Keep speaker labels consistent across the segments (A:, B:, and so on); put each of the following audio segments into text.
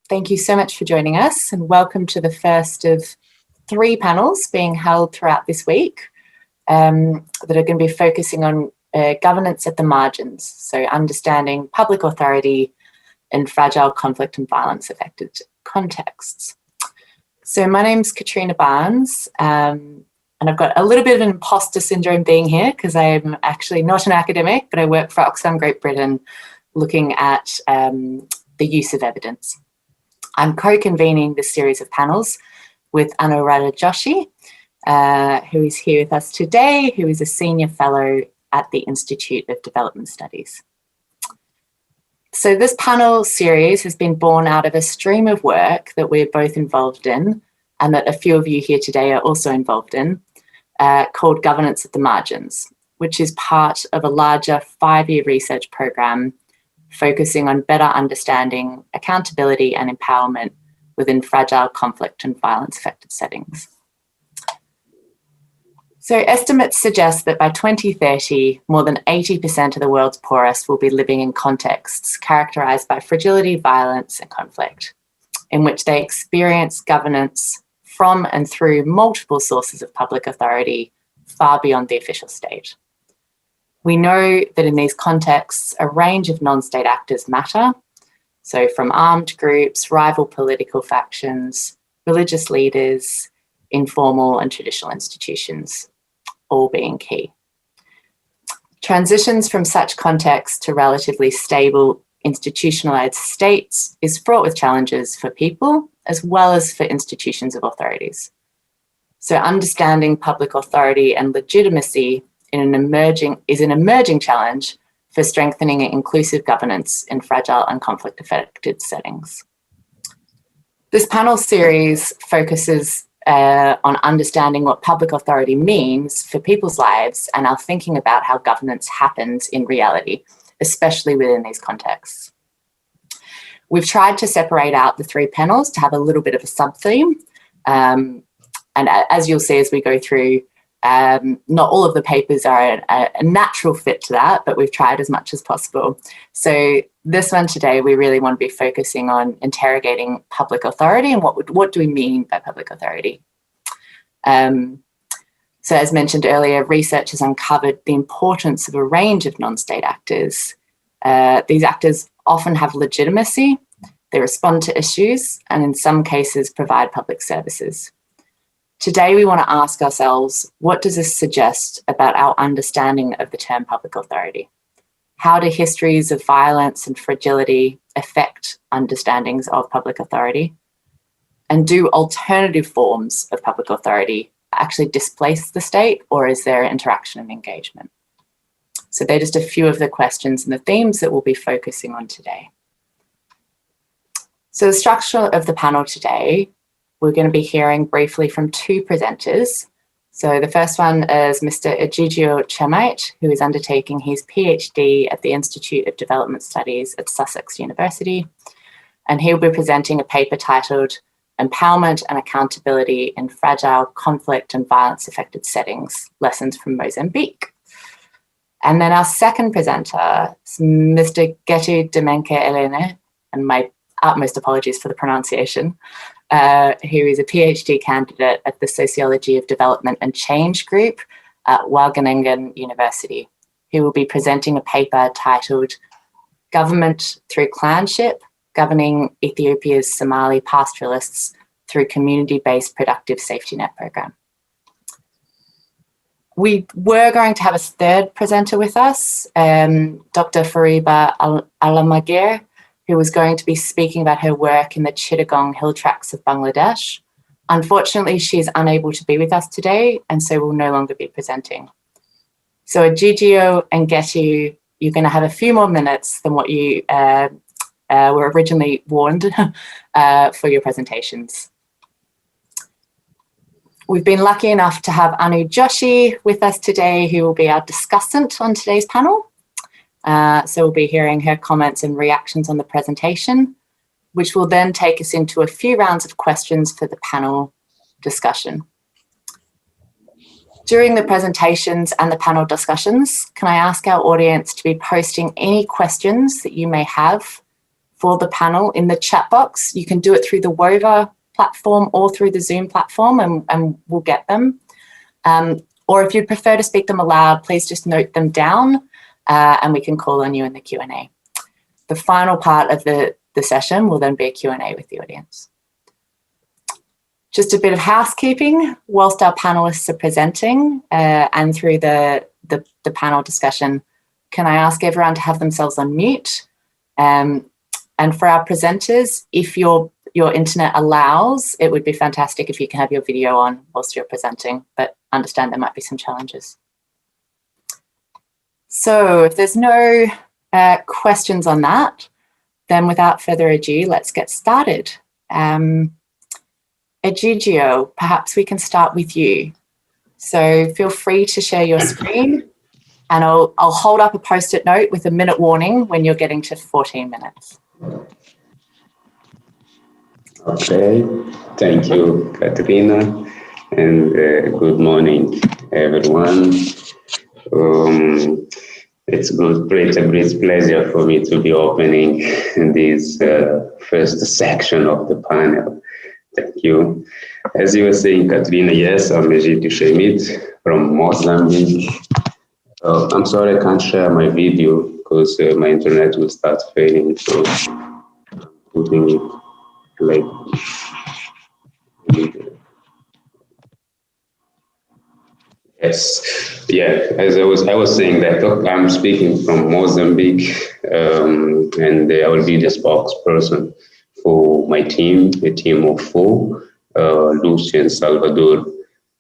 A: Thank you so much for joining us, and welcome to the first of 3 panels being held throughout this week that are going to be focusing on governance at the margins, so understanding public authority in fragile conflict and violence affected contexts. So my name's Katrina Barnes, and I've got a little bit of an imposter syndrome being here because I'm actually not an academic, but I work for Oxfam Great Britain looking at the use of evidence. I'm co-convening this series of panels with Anuradha Joshi, who is here with us today, who is a senior fellow at the Institute of Development Studies. So this panel series has been born out of a stream of work that we're both involved in, and that a few of you here today are also involved in, called Governance at the Margins, which is part of a larger 5-year research program focusing on better understanding accountability and empowerment within fragile conflict and violence affected settings. So estimates suggest that by 2030, more than 80% of the world's poorest will be living in contexts characterised by fragility, violence and conflict, in which they experience governance from and through multiple sources of public authority far beyond the official state. We know that in these contexts, a range of non-state actors matter. So from armed groups, rival political factions, religious leaders, informal and traditional institutions, all being key. Transitions from such contexts to relatively stable institutionalized states is fraught with challenges for people as well as for institutions of authorities. So understanding public authority and legitimacy is an emerging challenge for strengthening inclusive governance in fragile and conflict-affected settings. This panel series focuses on understanding what public authority means for people's lives and our thinking about how governance happens in reality, especially within these contexts. We've tried to separate out the 3 panels to have a little bit of a sub-theme, and as you'll see as we go through, not all of the papers are a natural fit to that, but we've tried as much as possible. So this one today, we really want to be focusing on interrogating public authority and what do we mean by public authority. So as mentioned earlier, research has uncovered the importance of a range of non-state actors. These actors often have legitimacy, they respond to issues, and in some cases provide public services. Today, we want to ask ourselves, what does this suggest about our understanding of the term public authority? How do histories of violence and fragility affect understandings of public authority? And do alternative forms of public authority actually displace the state, or is there interaction and engagement? So they're just a few of the questions and the themes that we'll be focusing on today. So the structure of the panel today, we're going to be hearing briefly from 2 presenters. So the first one is Mr. Egideo Chamait, who is undertaking his PhD at the Institute of Development Studies at Sussex University. And he'll be presenting a paper titled Empowerment and Accountability in Fragile Conflict and Violence Affected Settings, Lessons from Mozambique. And then our second presenter is Mr. Getu Demenke-Elene, and my utmost apologies for the pronunciation, who is a PhD candidate at the Sociology of Development and Change group at Wageningen University. He will be presenting a paper titled Government Through Clanship, Governing Ethiopia's Somali Pastoralists Through Community-Based Productive Safety Net Program. We were going to have a third presenter with us, Dr. Fariba Alamagir, who was going to be speaking about her work in the Chittagong hill tracts of Bangladesh. Unfortunately, she is unable to be with us today, and so will no longer be presenting. So Egideo and Getu, you're going to have a few more minutes than what you were originally warned for your presentations. We've been lucky enough to have Anu Joshi with us today, who will be our discussant on today's panel. So we'll be hearing her comments and reactions on the presentation, which will then take us into a few rounds of questions for the panel discussion. During the presentations and the panel discussions, can I ask our audience to be posting any questions that you may have for the panel in the chat box. You can do it through the Wova platform or through the Zoom platform, and we'll get them. Or if you'd prefer to speak them aloud, please just note them down and we can call on you in the Q&A. The final part of the session will then be a Q&A with the audience. Just a bit of housekeeping. Whilst our panelists are presenting and through the panel discussion, can I ask everyone to have themselves on mute? And for our presenters, if your internet allows, it would be fantastic if you can have your video on whilst you're presenting, but understand there might be some challenges. So if there's no questions on that, then without further ado, let's get started. Egigio, perhaps we can start with you. So feel free to share your screen, and I'll hold up a post-it note with a minute warning when you're getting to 14 minutes.
B: Okay, thank you, Katrina, and good morning, everyone. It's a great pleasure for me to be opening this first section of the panel. Thank you. As you were saying, Katrina, yes, I'm Egídio Schmidt from Mozambique. I'm sorry I can't share my video because my internet will start failing, so I'm putting it like yes, yeah. As I was saying that I'm speaking from Mozambique, and I will be the spokesperson for my team, a team of 4, Lucy and Salvador.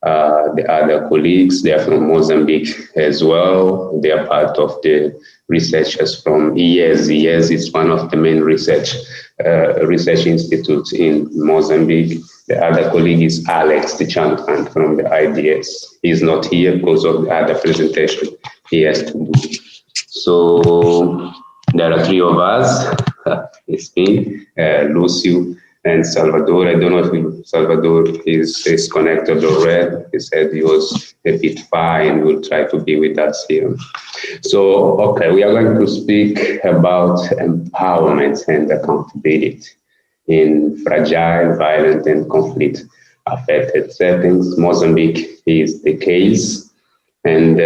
B: The other colleagues, they are from Mozambique as well. They are part of the researchers from IES. IES is one of the main research institutes in Mozambique. The other colleague is Alex Tichankan from the IDS. He's not here because of the other presentation he has to do. So there are 3 of us. It's me, Lucio, and Salvador. I don't know if Salvador is connected already. He said he was a bit far and will try to be with us here. So, okay, we are going to speak about empowerment and accountability in fragile, violent, and conflict-affected settings. Mozambique is the case, and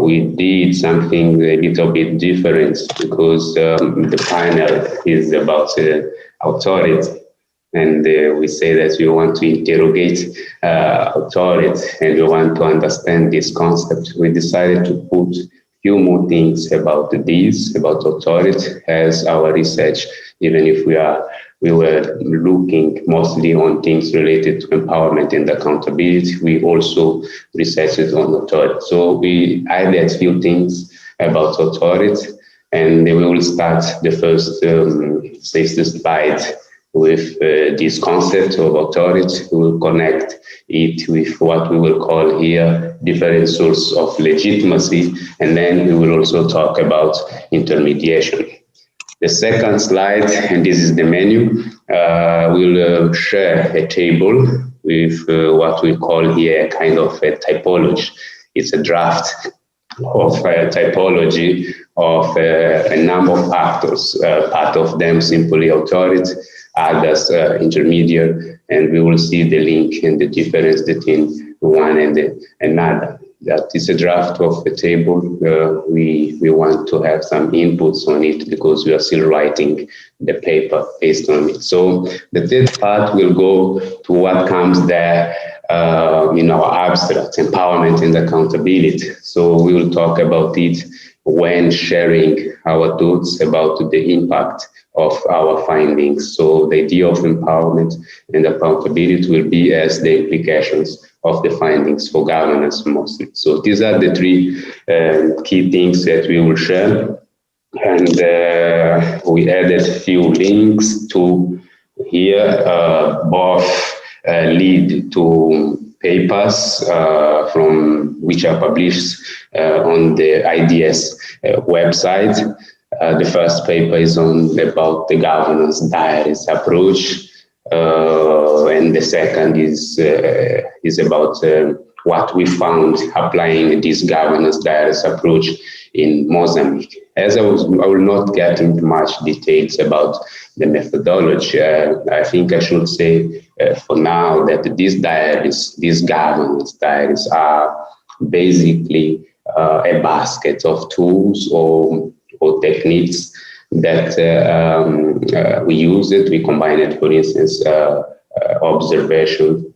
B: we did something a little bit different because the panel is about authority, and we say that we want to interrogate authority and we want to understand this concept. We decided to put few more things about this, about authority, as our research, even if we were looking mostly on things related to empowerment and accountability, we also researched on authority. So we added a few things about authority, and we will start the first slide with this concept of authority. We will connect it with what we will call here different sources of legitimacy, and then we will also talk about intermediation. The second slide, and this is the menu, we'll share a table with what we call here kind of a typology. It's a draft of a typology of a number of actors, part of them simply authority, others intermediate, and we will see the link and the difference between one and another. That is a draft of the table. We want to have some inputs on it because we are still writing the paper based on it. So the third part will go to what comes there in our abstract, empowerment and accountability. So we will talk about it when sharing our thoughts about the impact of our findings. So the idea of empowerment and accountability will be as the implications of the findings for governance mostly. So these are the 3 key things that we will share. And we added a few links to here, both lead to papers from which are published on the IDS website. The first paper is about the governance diaries approach, and the second is about what we found applying this governance diaries approach in Mozambique. I will not get into much details about the methodology. I think I should say for now that these diaries, these governance diaries, are basically a basket of tools or techniques that we use it. We combine it, for instance, observation,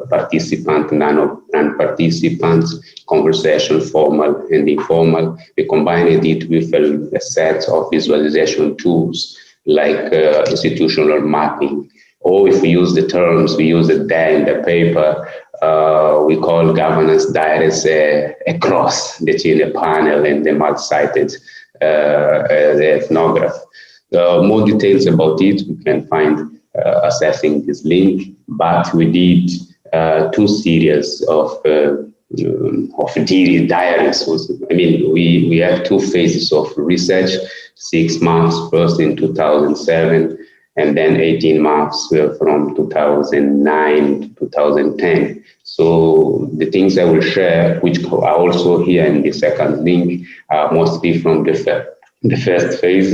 B: participant, non-participant, conversation, formal and informal. We combine it with a set of visualization tools like institutional mapping. Or if we use the terms, we use it there in the paper, we call governance diaries a cross between the panel and the multi-sited ethnograph. More details about it we can find accessing this link, but we did 2 series of diaries. I mean, we have 2 phases of research, 6 months first in 2007, and then 18 months from 2009 to 2010. So the things I will share, which are also here in the second link, are mostly from the first phase.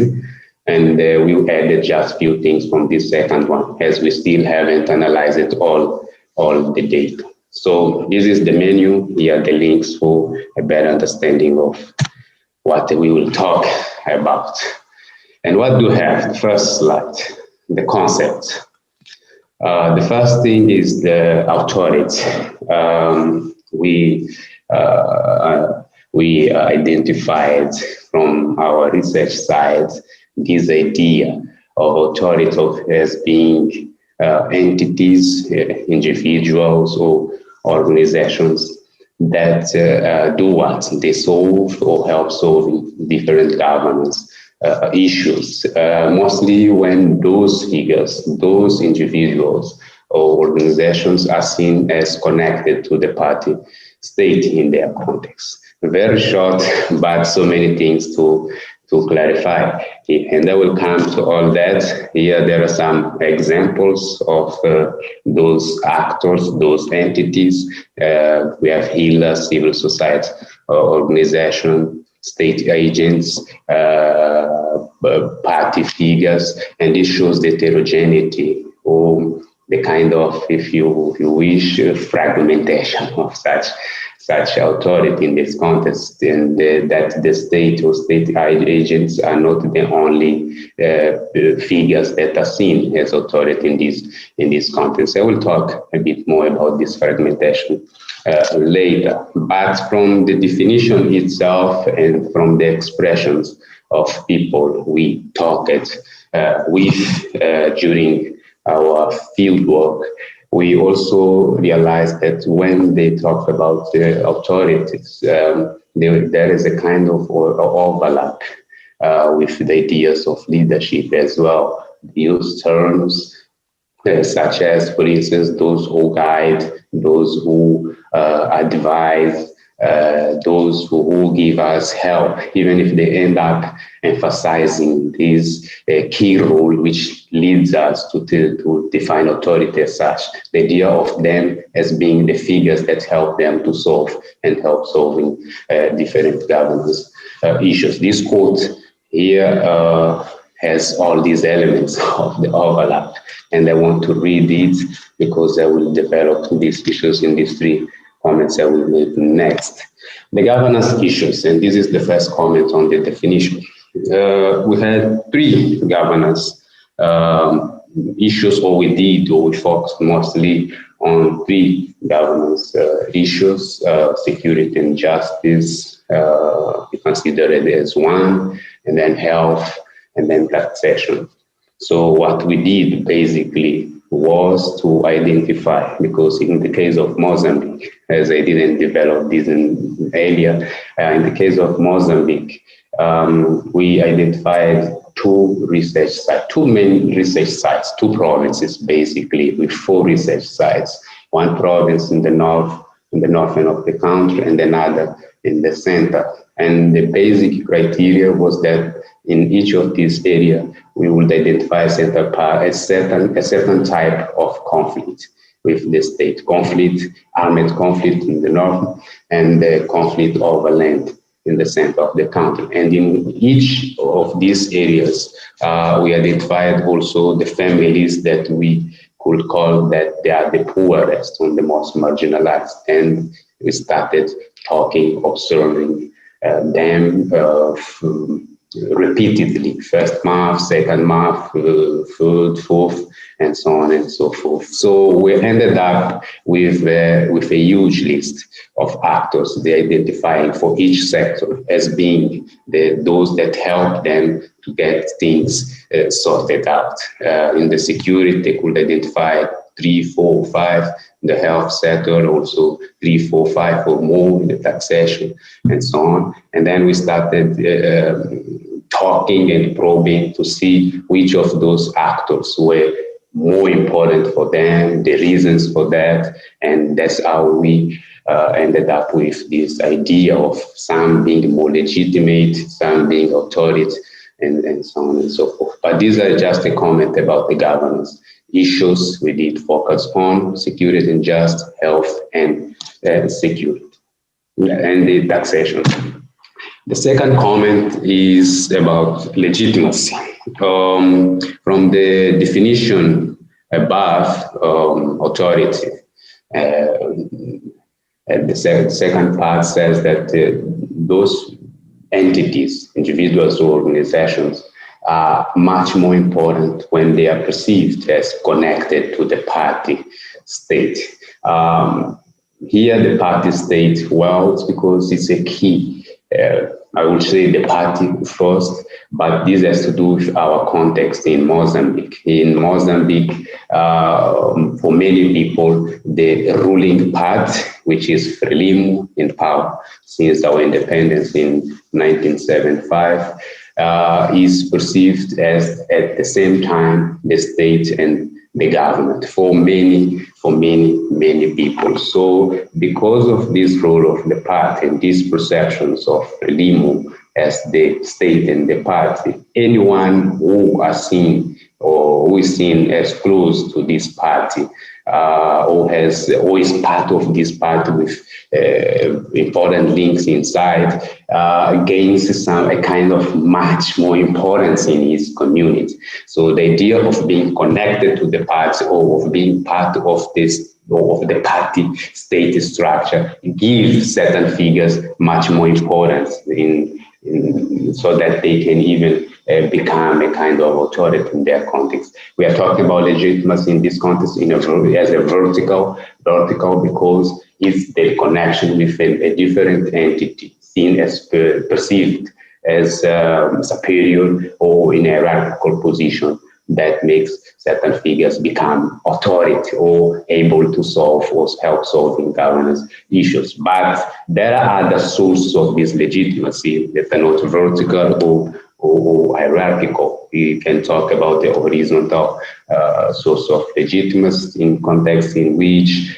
B: And we added just few things from this second one, as we still haven't analyzed it all the data. So this is the menu. Here are the links for a better understanding of what we will talk about. And what do we have? The first slide, the concept. The first thing is the authority. We identified from our research side this idea of authority as being entities, individuals, or organizations that do what? They solve or help solving different governance issues, mostly when those figures, those individuals or organizations are seen as connected to the party state in their context. Very short, but so many things to clarify. And I will come to all that. Here there are some examples of those actors, those entities. We have healers, civil society organization, state agents, party figures, and this shows the heterogeneity or the kind of, if you wish, fragmentation of such authority in this context, and that the state or state agents are not the only figures that are seen as authority in this context. I will talk a bit more about this fragmentation later, but from the definition itself and from the expressions of people we talked with during our field work, we also realized that when they talk about the authorities, there is a kind of overlap with the ideas of leadership as well. They use terms such as, for instance, those who guide, those who advise, those who give us help, even if they end up emphasizing this key role which leads us to define authority as such, the idea of them as being the figures that help them to solve and help solving different governance issues. This quote here has all these elements of the overlap, and I want to read it because I will develop these issues in these 3 comments I will make next. The governance issues, and this is the first comment on the definition. We had 3 governance issues, or we focused mostly on 3 governance issues: security and justice, we consider it as one, and then health, and then taxation. So what we did basically was to identify, because in the case of Mozambique, as I didn't develop this earlier, in the case of Mozambique, we identified 2 research sites, 2 main research sites, 2 provinces basically, with 4 research sites. One province in the northern of the country, and another in the center. And the basic criteria was that in each of these areas, we would identify a certain type of conflict with the state. Conflict, armed conflict in the north, and the conflict over land in the center of the country. And in each of these areas, we identified also the families that we could call that they are the poorest and the most marginalized. And we started talking, observing them repeatedly, first month, second month, third, fourth, and so on and so forth. So we ended up with a huge list of actors they identifying for each sector as being those that help them to get things sorted out. In the security, they could identify 3, 4, 5, the health sector, also 3, 4, 5 or more, the taxation, and so on. And then we started talking and probing to see which of those actors were more important for them, the reasons for that, and that's how we ended up with this idea of some being more legitimate, some being authority, and so on and so forth. But these are just a comment about the governance issues. We did focus on security and just health and security and the taxation. The second comment is about legitimacy. From the definition above, authority, and the second part says that those entities, individuals or organizations, are much more important when they are perceived as connected to the party state. Here, the party state, well, it's because it's a key. I would say the party first, but this has to do with our context in Mozambique. In Mozambique, for many people, the ruling party, which is Frelimo, in power since our independence in 1975, is perceived as at the same time the state and the government for many people. So because of this role of the party and these perceptions of Frelimo as the state and the party, anyone who are seen or who is seen as close to this party or is part of this party with important links inside, gains a kind of much more importance in his community. So the idea of being connected to the party or of being part of this of the party state structure gives certain figures much more importance so that they can even become a kind of authority in their context. We are talking about legitimacy in this context as a vertical because it's the connection with a different entity seen as perceived as superior or in a hierarchical position that makes certain figures become authority or able to solve or help solving governance issues. But there are other sources of this legitimacy that are not vertical or hierarchical. We can talk about the horizontal source of legitimacy in context in which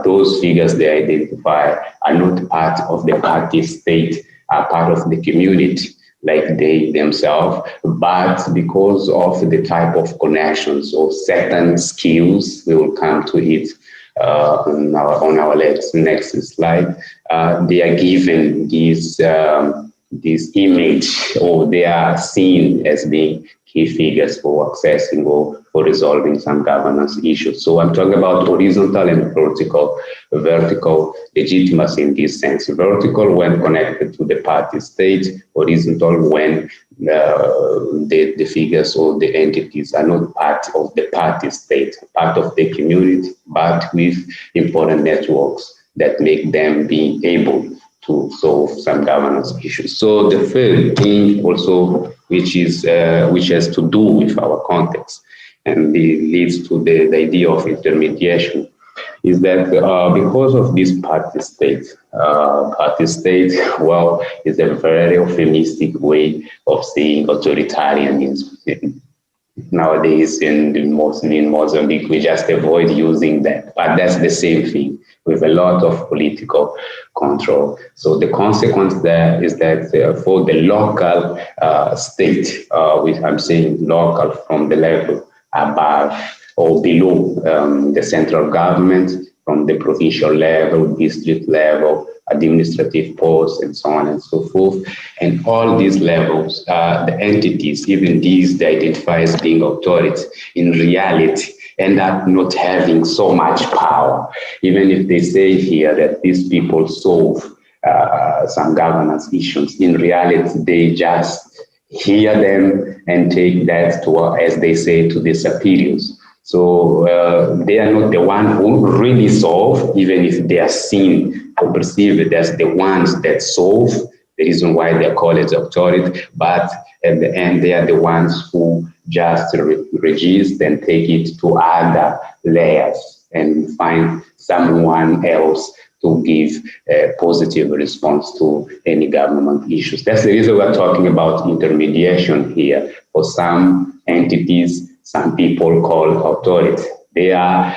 B: those figures they identify are not part of the party state, are part of the community, like they themselves, but because of the type of connections or certain skills, we will come to it on our next slide, they are given this image, or they are seen as being key figures for accessing or for resolving some governance issues. So I'm talking about horizontal and vertical legitimacy in this sense. Vertical when connected to the party state, horizontal when the figures or the entities are not part of the party state, part of the community, but with important networks that make them be able to solve some governance issues. So the third thing also, which has to do with our context and leads to the idea of intermediation, is that because of this party state, well, is a very euphemistic way of saying authoritarianism. Nowadays, mostly in Mozambique, we just avoid using that, but that's the same thing with a lot of political control. So the consequence there is that for the local state, which I'm saying local from the level above or below the central government, from the provincial level, district level, administrative posts, and so on and so forth. And all these levels, the entities, even these they identify as being authorities, in reality end up not having so much power. Even if they say here that these people solve some governance issues, in reality they just hear them and take that to, as they say, to the superiors. So they are not the one who really solve, even if they are seen or perceived as the ones that solve, the reason why they are called as authority, but at the end they are the ones who just register and take it to other layers and find someone else to give a positive response to any government issues. That's the reason we're talking about intermediation here. For some entities, some people call authority. They are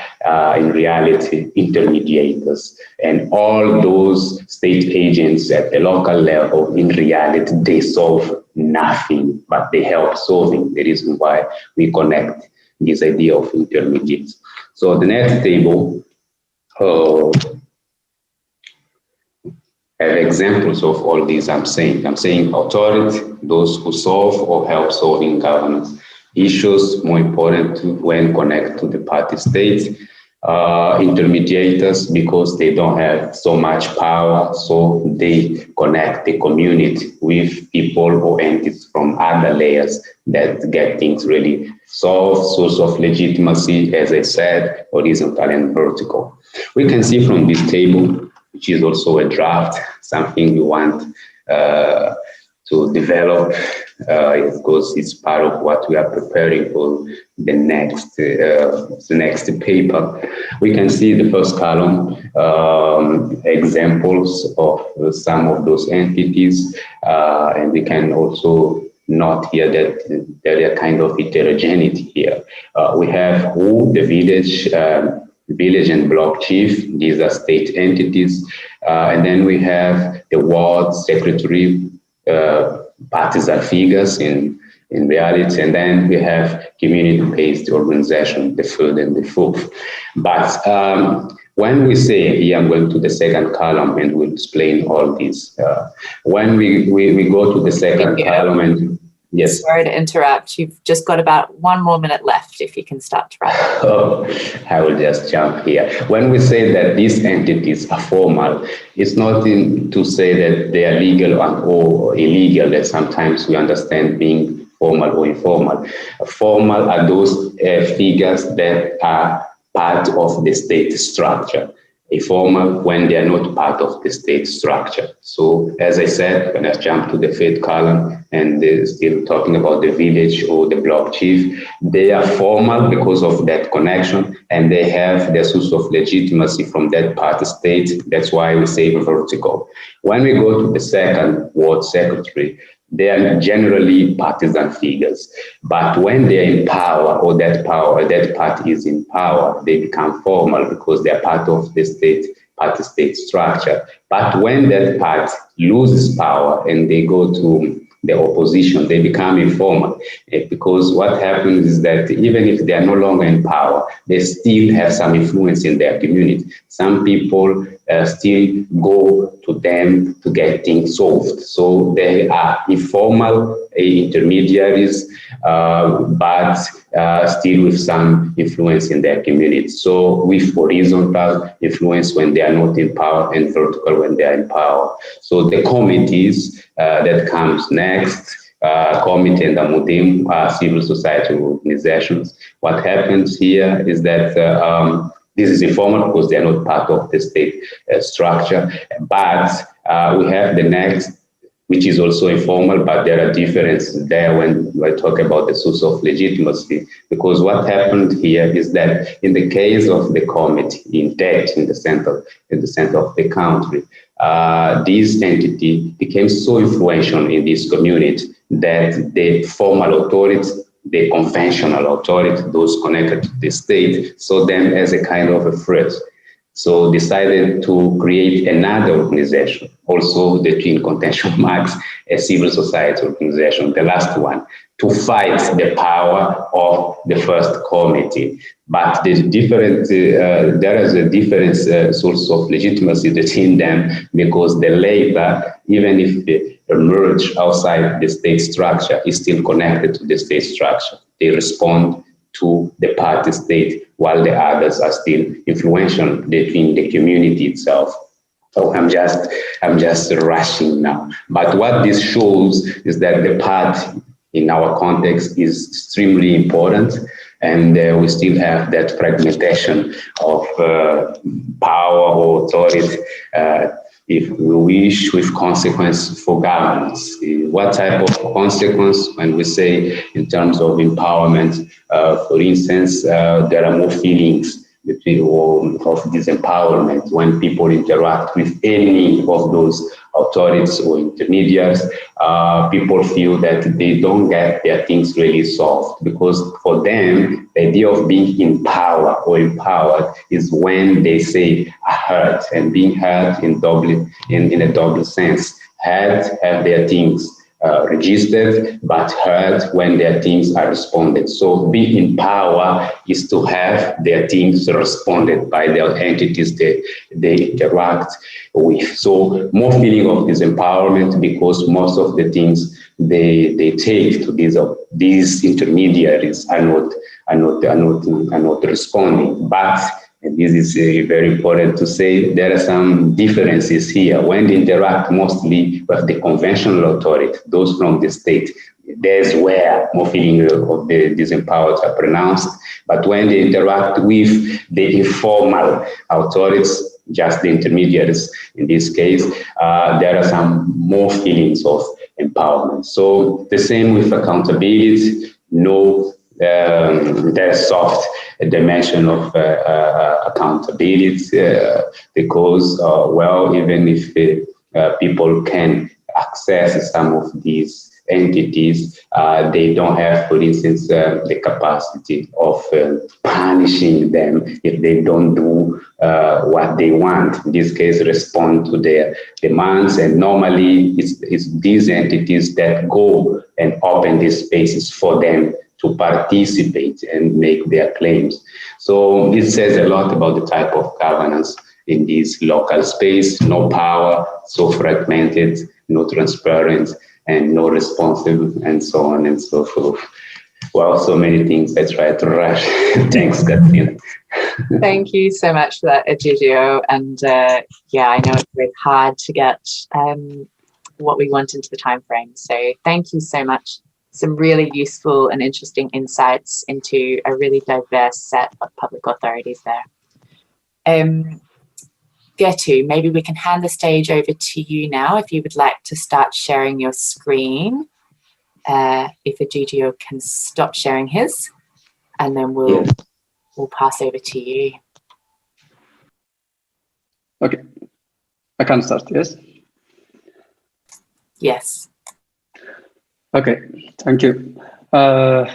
B: in reality intermediators, and all those state agents at the local level, in reality, they solve nothing, but they help solving. The reason why we connect this idea of intermediates. So the next table have examples of all these. I'm saying authority, those who solve or help solving governance issues, more important when connected to the party states. Intermediators, because they don't have so much power, so they connect the community with people or entities from other layers that get things really solved. Source of legitimacy, as I said, horizontal and vertical. We can see from this table, which is also a draft, something we want to develop, because it's part of what we are preparing for the next paper. We can see the first column, examples of some of those entities, and we can also note here that there are kind of heterogeneity here. We have who, the village and block chief, these are state entities, and then we have the ward secretary, partisan figures in reality, and then we have community-based organization, the third and the fourth. But when we say, here I'm going to the second column and we'll explain all these. When we go to the second column and yes.
A: Sorry to interrupt. You've just got about 1 more minute left if you can start to wrap.
B: Oh, I will just jump here. When we say that these entities are formal, it's not to say that they are legal or illegal, that sometimes we understand being formal or informal. Formal are those figures that are part of the state structure. Informal when they are not part of the state structure. So as I said, when I jump to the third column and still talking about the village or the block chief, they are formal because of that connection and they have their source of legitimacy from that party state. That's why we say vertical. When we go to the second ward secretary, they are generally partisan figures, but when they're in power or that party is in power, they become formal because they're part of the party state structure. But when that party loses power and they go to the opposition, they become informal, because what happens is that even if they are no longer in power, they still have some influence in their community. Some people still go to them to get things solved. So they are informal intermediaries, but still with some influence in their community. So with horizontal influence when they are not in power and vertical when they are in power. So the committees that comes next, Committee and Amudim are civil society organizations. What happens here is that this is informal because they are not part of the state structure, but we have the next, which is also informal, but there are differences there when I talk about the source of legitimacy, because what happened here is that in the case of the committee in debt in the center of the country, this entity became so influential in this community that the formal authorities, the conventional authority, those connected to the state, saw them as a kind of a threat. So decided to create another organization, also between contention marks, a civil society organization, the last one, to fight the power of the first committee. But there's there is a different source of legitimacy between them, because the labor, even if they emerge outside the state structure, is still connected to the state structure. They respond to the party state, while the others are still influential between the community itself. So I'm just rushing now. But what this shows is that the party in our context is extremely important, and we still have that fragmentation of power or authority, if we wish, with consequence for governance. What type of consequence when we say in terms of empowerment? For instance, there are more feelings of disempowerment when people interact with any of those authorities or intermediaries. People feel that they don't get their things really solved, because for them, the idea of being in power or empowered is when they say heard, and being heard in a double sense. Heard, have their things registered, but heard when their things are responded. So being in power is to have their things responded by the entities they interact with. So more feeling of disempowerment, because most of the things they take to these intermediaries are not responding. But, and this is very important to say, there are some differences here. When they interact mostly with the conventional authority, those from the state, there's where more feeling of the disempowered are pronounced. But when they interact with the informal authorities, just the intermediaries in this case, there are some more feelings of empowerment. So the same with accountability. No, there's soft dimension of accountability, because, well, even if people can access some of these entities, they don't have, for instance, the capacity of punishing them if they don't do what they want. In this case, respond to their demands. And normally it's these entities that go and open these spaces for them to participate and make their claims. So it says a lot about the type of governance in this local space. No power, so fragmented, no transparent, and no responsive, and so on and so forth. Well, so many things I try to rush. Thanks, Katrina.
A: Thank you so much for that, Egidio. And yeah, I know it's very hard to get what we want into the time frame. So thank you so much. Some really useful and interesting insights into a really diverse set of public authorities there. Getu, maybe we can hand the stage over to you now if you would like to start sharing your screen. If Egidio can stop sharing his, and then we'll pass over to you.
C: Okay, I can start, yes?
A: Yes.
C: Okay, thank you. My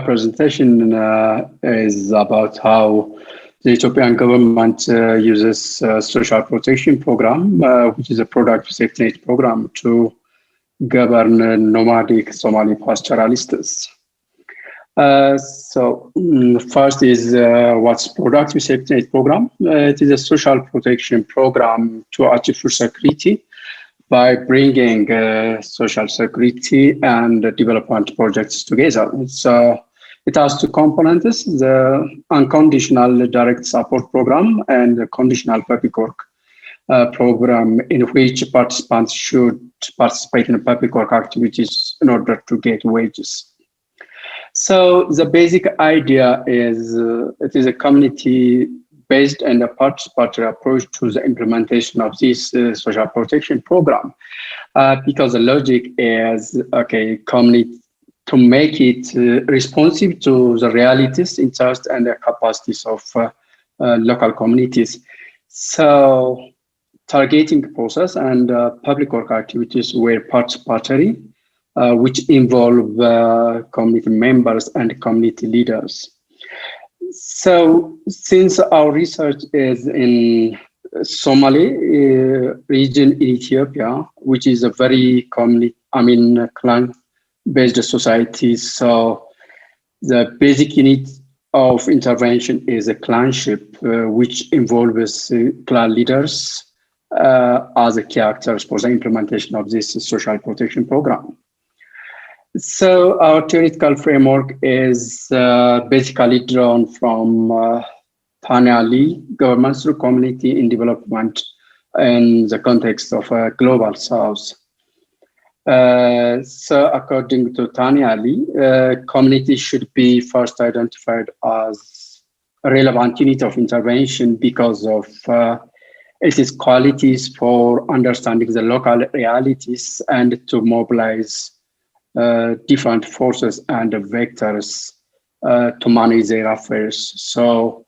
C: presentation is about how the Ethiopian government uses social protection program, which is a product of safety net program, to govern nomadic Somali pastoralists. So first is what's product of safety net program. It is a social protection program to achieve food security by bringing social security and development projects together. It has two components: the unconditional direct support program and the conditional public work program, in which participants should participate in public work activities in order to get wages. So the basic idea is it is a community-based and a participatory approach to the implementation of this social protection program, because the logic is, okay, community, to make it responsive to the realities, interests, and the capacities of local communities. So targeting process and public work activities were participatory, which involve community members and community leaders. So since our research is in Somali region in Ethiopia, which is a very clan-based society, so the basic unit of intervention is a clanship, which involves clan leaders as a key actors for the implementation of this social protection program. So our theoretical framework is basically drawn from Tanya Lee, Government through Community in Development in the context of a global south. So according to Tanya Lee, community should be first identified as a relevant unit of intervention because of its qualities for understanding the local realities and to mobilize different forces and vectors to manage their affairs. So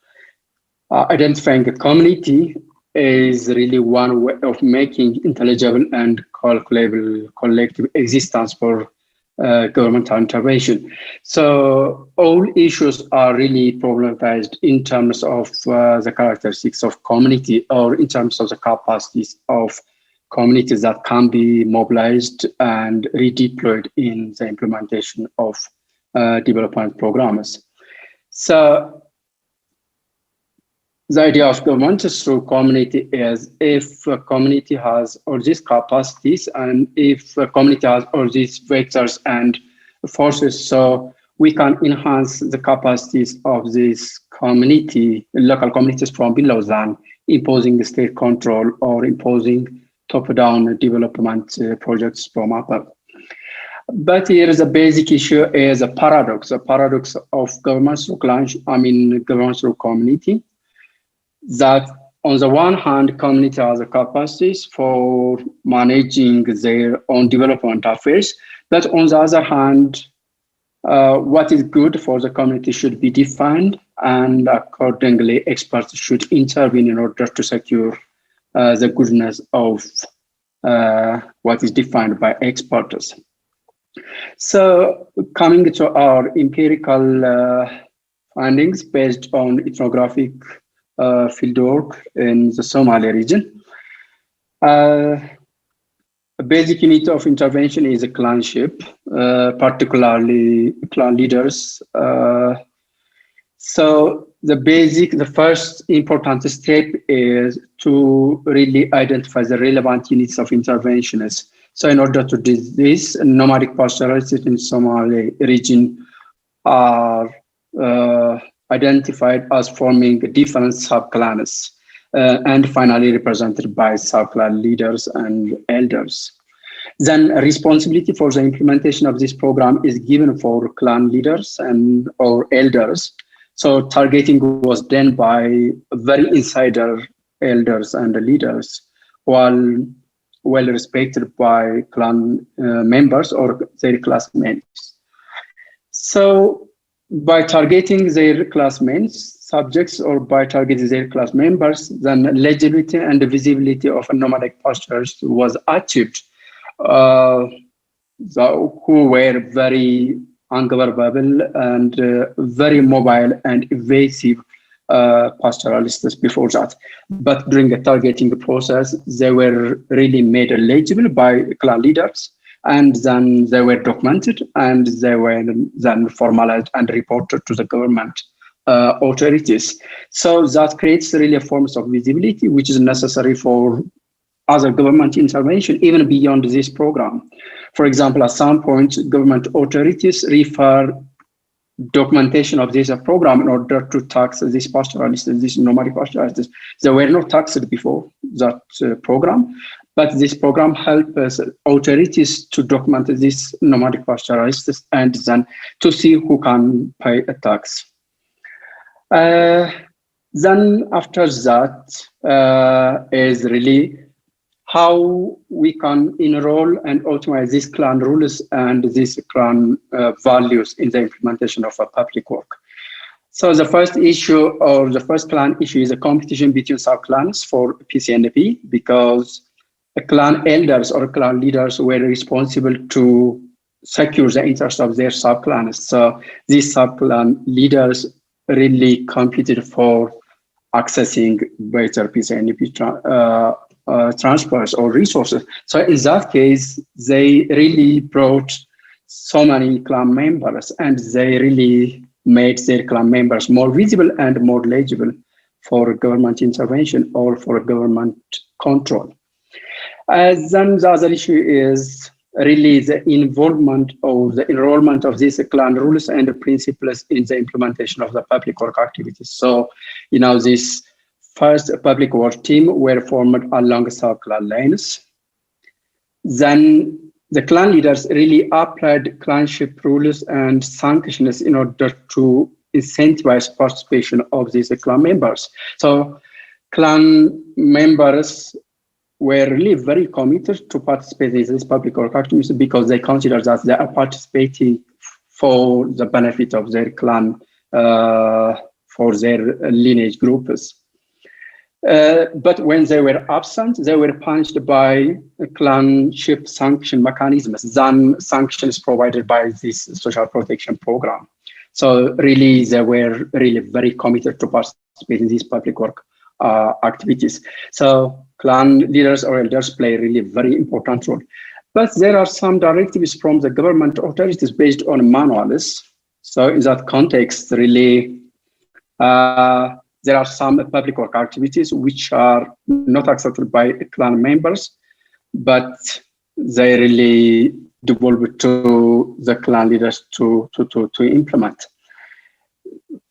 C: identifying a community is really one way of making intelligible and calculable collective existence for governmental intervention. So all issues are really problematized in terms of the characteristics of community or in terms of the capacities of communities that can be mobilized and redeployed in the implementation of development programs. So the idea of government through community is if a community has all these capacities and if a community has all these vectors and forces, so we can enhance the capacities of this community, local communities from below than imposing state control or imposing top-down development projects from above. But here is a basic issue is a paradox of government through government through community. That on the one hand, community has the capacities for managing their own development affairs, but on the other hand, what is good for the community should be defined, and accordingly, experts should intervene in order to secure the goodness of what is defined by experts. So coming to our empirical findings based on ethnographic fieldwork in the Somali region. A basic unit of intervention is a clanship, particularly clan leaders. So the first important step is to really identify the relevant units of interventionists. So in order to do this, nomadic pastoralists in Somali region are identified as forming different subclans and finally represented by subclan leaders and elders. Then responsibility for the implementation of this program is given for clan leaders and or elders. So targeting was done by very insider elders and leaders, while well respected by clan members or their classmates. So by targeting their classmates, subjects, or by targeting their class members, then legibility and the visibility of a nomadic pastors was achieved, who were very ungovernable and very mobile and evasive pastoralists before that. But during the targeting process, they were really made legible by clan leaders, and then they were documented and they were then formalized and reported to the government authorities. So that creates really a form of visibility, which is necessary for other government intervention, even beyond this program. For example, at some point, government authorities refer documentation of this program in order to tax these pastoralists, these nomadic pastoralists. They were not taxed before that program, but this program helps authorities to document these nomadic pastoralists and then to see who can pay a tax. Then after that is really how we can enroll and optimize these clan rules and these clan values in the implementation of a public work. So the first issue or the first clan issue is a competition between sub-clans for PCNP, because clan elders or clan leaders were responsible to secure the interest of their sub-clans. So these sub-clan leaders really competed for accessing better PCNP transfers or resources. So in that case, they really brought so many clan members, and they really made their clan members more visible and more legible for government intervention or for government control. Then the other issue is really the involvement or the enrollment of these clan rules and principles in the implementation of the public work activities. So, this first public work team were formed along sub-clan lines. Then the clan leaders really applied clanship rules and sanctions in order to incentivize participation of these clan members. So clan members were really very committed to participate in this public work activities because they consider that they are participating for the benefit of their clan, for their lineage groups. But when they were absent, they were punished by clanship sanction mechanisms than sanctions provided by this social protection program. So really, they were really very committed to participate in these public work activities. So clan leaders or elders play a really very important role. But there are some directives from the government authorities based on manuals. So in that context, really, there are some public work activities which are not accepted by clan members, but they really devolve to the clan leaders to implement.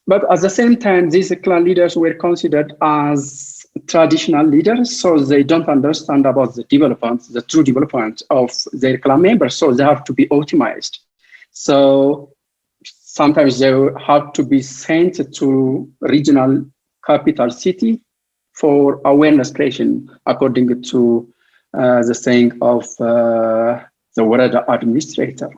C: But at the same time, these clan leaders were considered as traditional leaders, so they don't understand about the development, the true development of their clan members, so they have to be optimized. So sometimes they have to be sent to regional capital city for awareness creation, according to the saying of the Warada administrator.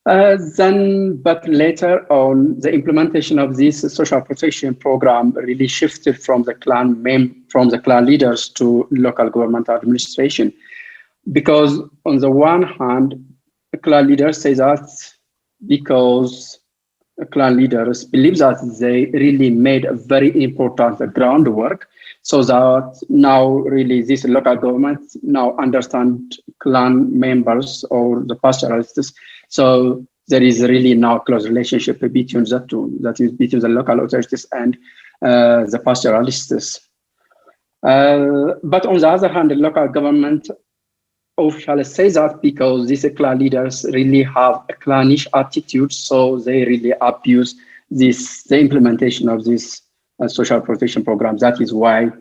C: But later on, the implementation of this social protection program really shifted from the clan leaders to local government administration, because on the one hand, the clan leaders say that because clan leaders believe that they really made a very important groundwork, so that now really this local government now understand clan members or the pastoralists. So there is really now a close relationship between the two, that is between the local authorities and the pastoralists. But on the other hand, the local government officials say that because these clan leaders really have a clannish attitude, so they really abuse the implementation of this social protection program. That is why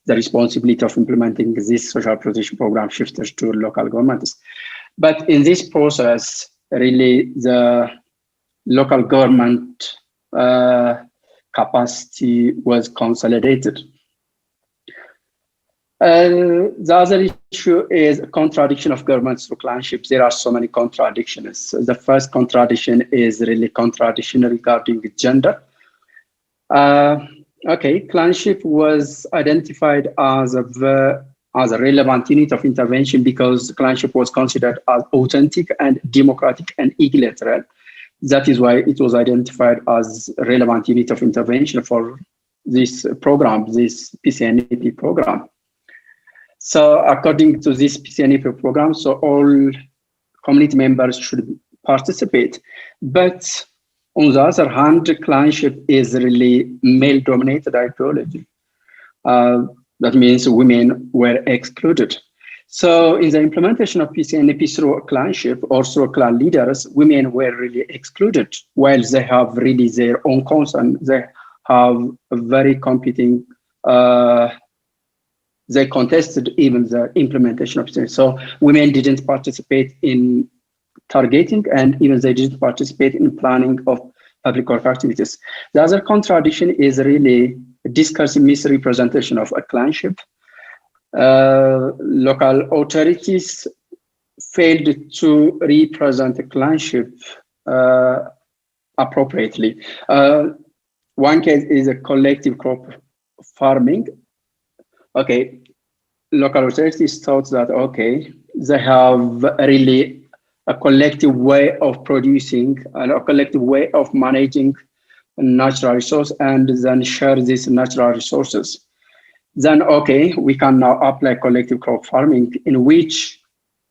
C: the responsibility of implementing this social protection program shifted to local governments. But in this process, really the local government capacity was consolidated. The other issue is a contradiction of governments through clanship. There are so many contradictions. The first contradiction is really contradiction regarding gender. Clanship was identified as a relevant unit of intervention because clanship was considered as authentic and democratic and equitable. That is why it was identified as a relevant unit of intervention for this program, this PCNP program. So according to this PCNP program, so all community members should participate. But on the other hand, clanship is really male-dominated ideology. That means women were excluded. So in the implementation of PCNP through clanship or through clan leaders, women were really excluded, while they have really their own concern. They have a very competing, they contested even the implementation of PCNP. So women didn't participate in targeting, and even they didn't participate in planning of public work activities. The other contradiction is really discussing misrepresentation of a clanship. Local authorities failed to represent a clanship appropriately. One case is a collective crop farming. Okay, local authorities thought that, okay, they have really a collective way of producing and a collective way of managing natural resource and then share these natural resources. Then, okay, we can now apply collective crop farming in which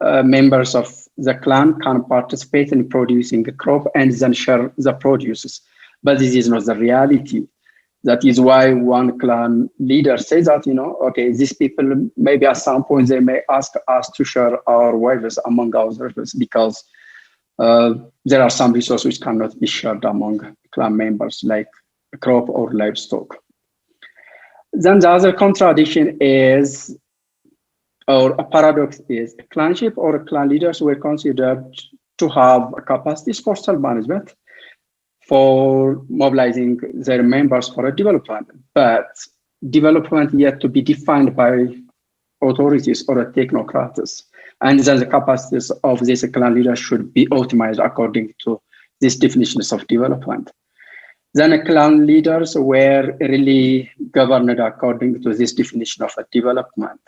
C: members of the clan can participate in producing a crop and then share the produces. But this is not the reality. That is why one clan leader says that, okay, these people, maybe at some point they may ask us to share our waivers among ourselves because there are some resources which cannot be shared among clan members, like crop or livestock. Then the other contradiction is, or a paradox is, clanship or clan leaders were considered to have capacities for self-management, for mobilizing their members for a development, but development yet to be defined by authorities or technocrats. And then the capacities of these clan leaders should be optimized according to these definitions of development. Then clan leaders were really governed according to this definition of a development.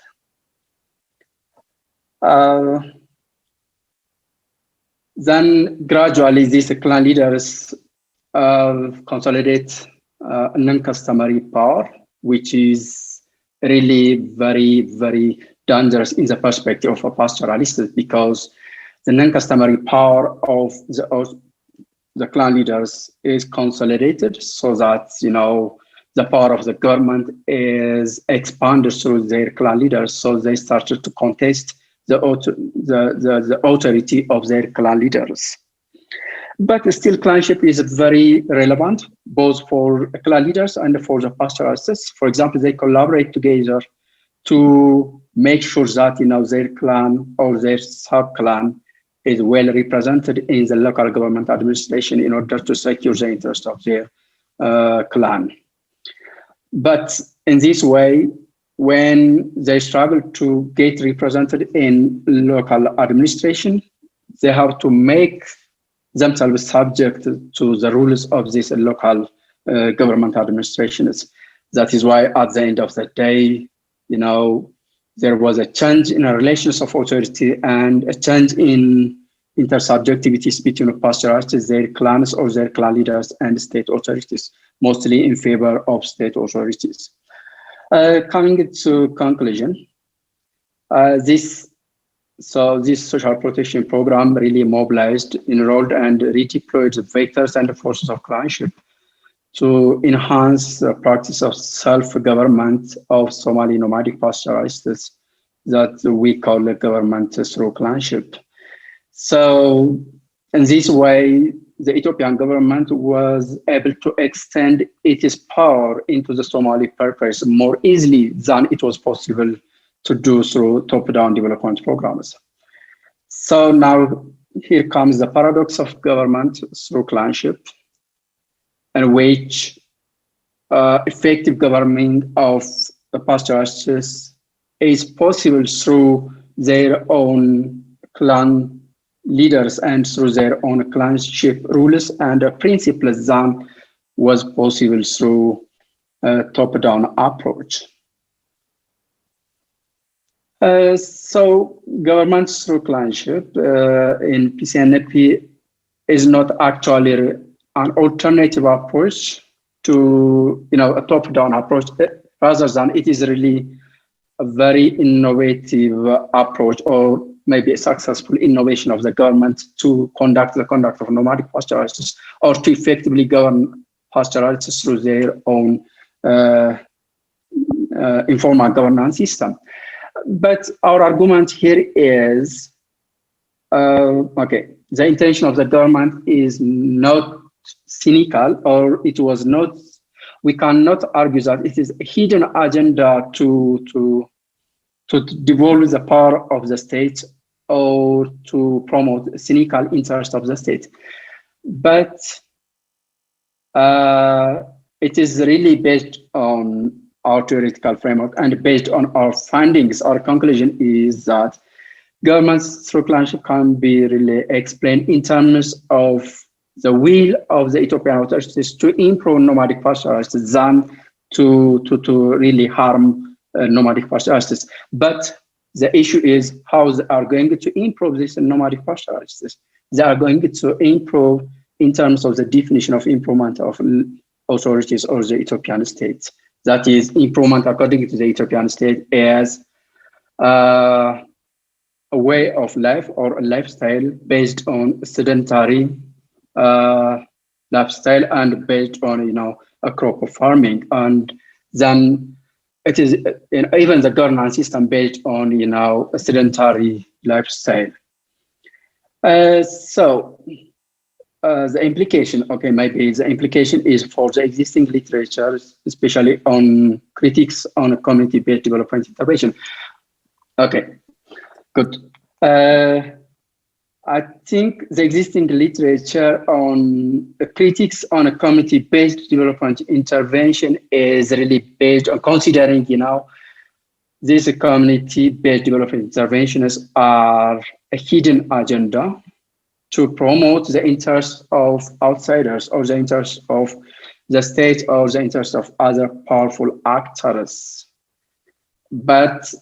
C: Then gradually these clan leaders consolidate non-customary power, which is really very, very dangerous in the perspective of a pastoralist, because the non-customary power of the clan leaders is consolidated so that, the power of the government is expanded through their clan leaders. So they started to contest the authority of their clan leaders. But still, clanship is very relevant, both for clan leaders and for the pastoralists. For example, they collaborate together to make sure that their clan or their sub-clan is well represented in the local government administration in order to secure the interest of their clan. But in this way, when they struggle to get represented in local administration, they have to make themselves subject to the rules of this local government administrations. That is why at the end of the day, there was a change in the relations of authority and a change in intersubjectivities between pastoralists, their clans or their clan leaders and state authorities, mostly in favor of state authorities. Coming to conclusion, this social protection program really mobilized, enrolled, and redeployed the vectors and the forces of clanship to enhance the practice of self-government of Somali nomadic pastoralists that we call the government through clanship. So in this way, the Ethiopian government was able to extend its power into the Somali purpose more easily than it was possible to do through top-down development programs. So now here comes the paradox of government through clanship, in which effective governing of the pastoralists is possible through their own clan leaders and through their own clanship rules and principles than was possible through a top-down approach. So government through clanship in PCNP is not actually an alternative approach to a top-down approach, rather than it is really a very innovative approach, or maybe a successful innovation of the government to conduct the conduct of nomadic pastoralists, or to effectively govern pastoralists through their own informal governance system. But our argument here is, okay, the intention of the government is not cynical, or it was not, we cannot argue that it is a hidden agenda to devolve the power of the state or to promote cynical interest of the state. But it is really based on our theoretical framework and based on our findings. Our conclusion is that governments through clanship can be really explained in terms of the will of the Ethiopian authorities to improve nomadic pastoralists than to really harm nomadic pastoralists. But the issue is how they are going to improve this nomadic pastoralists. They are going to improve in terms of the definition of improvement of authorities or the Ethiopian state. That is, improvement according to the Ethiopian state as a way of life or a lifestyle based on sedentary lifestyle and based on a crop of farming, and then it is even the governance system based on a sedentary lifestyle. So the implication, okay, maybe the implication is for the existing literature, especially on critiques on community-based development intervention. Okay, good. I think the existing literature on critiques on a community-based development intervention is really based on considering, these community-based development interventions are a hidden agenda to promote the interests of outsiders or the interests of the state or the interests of other powerful actors. But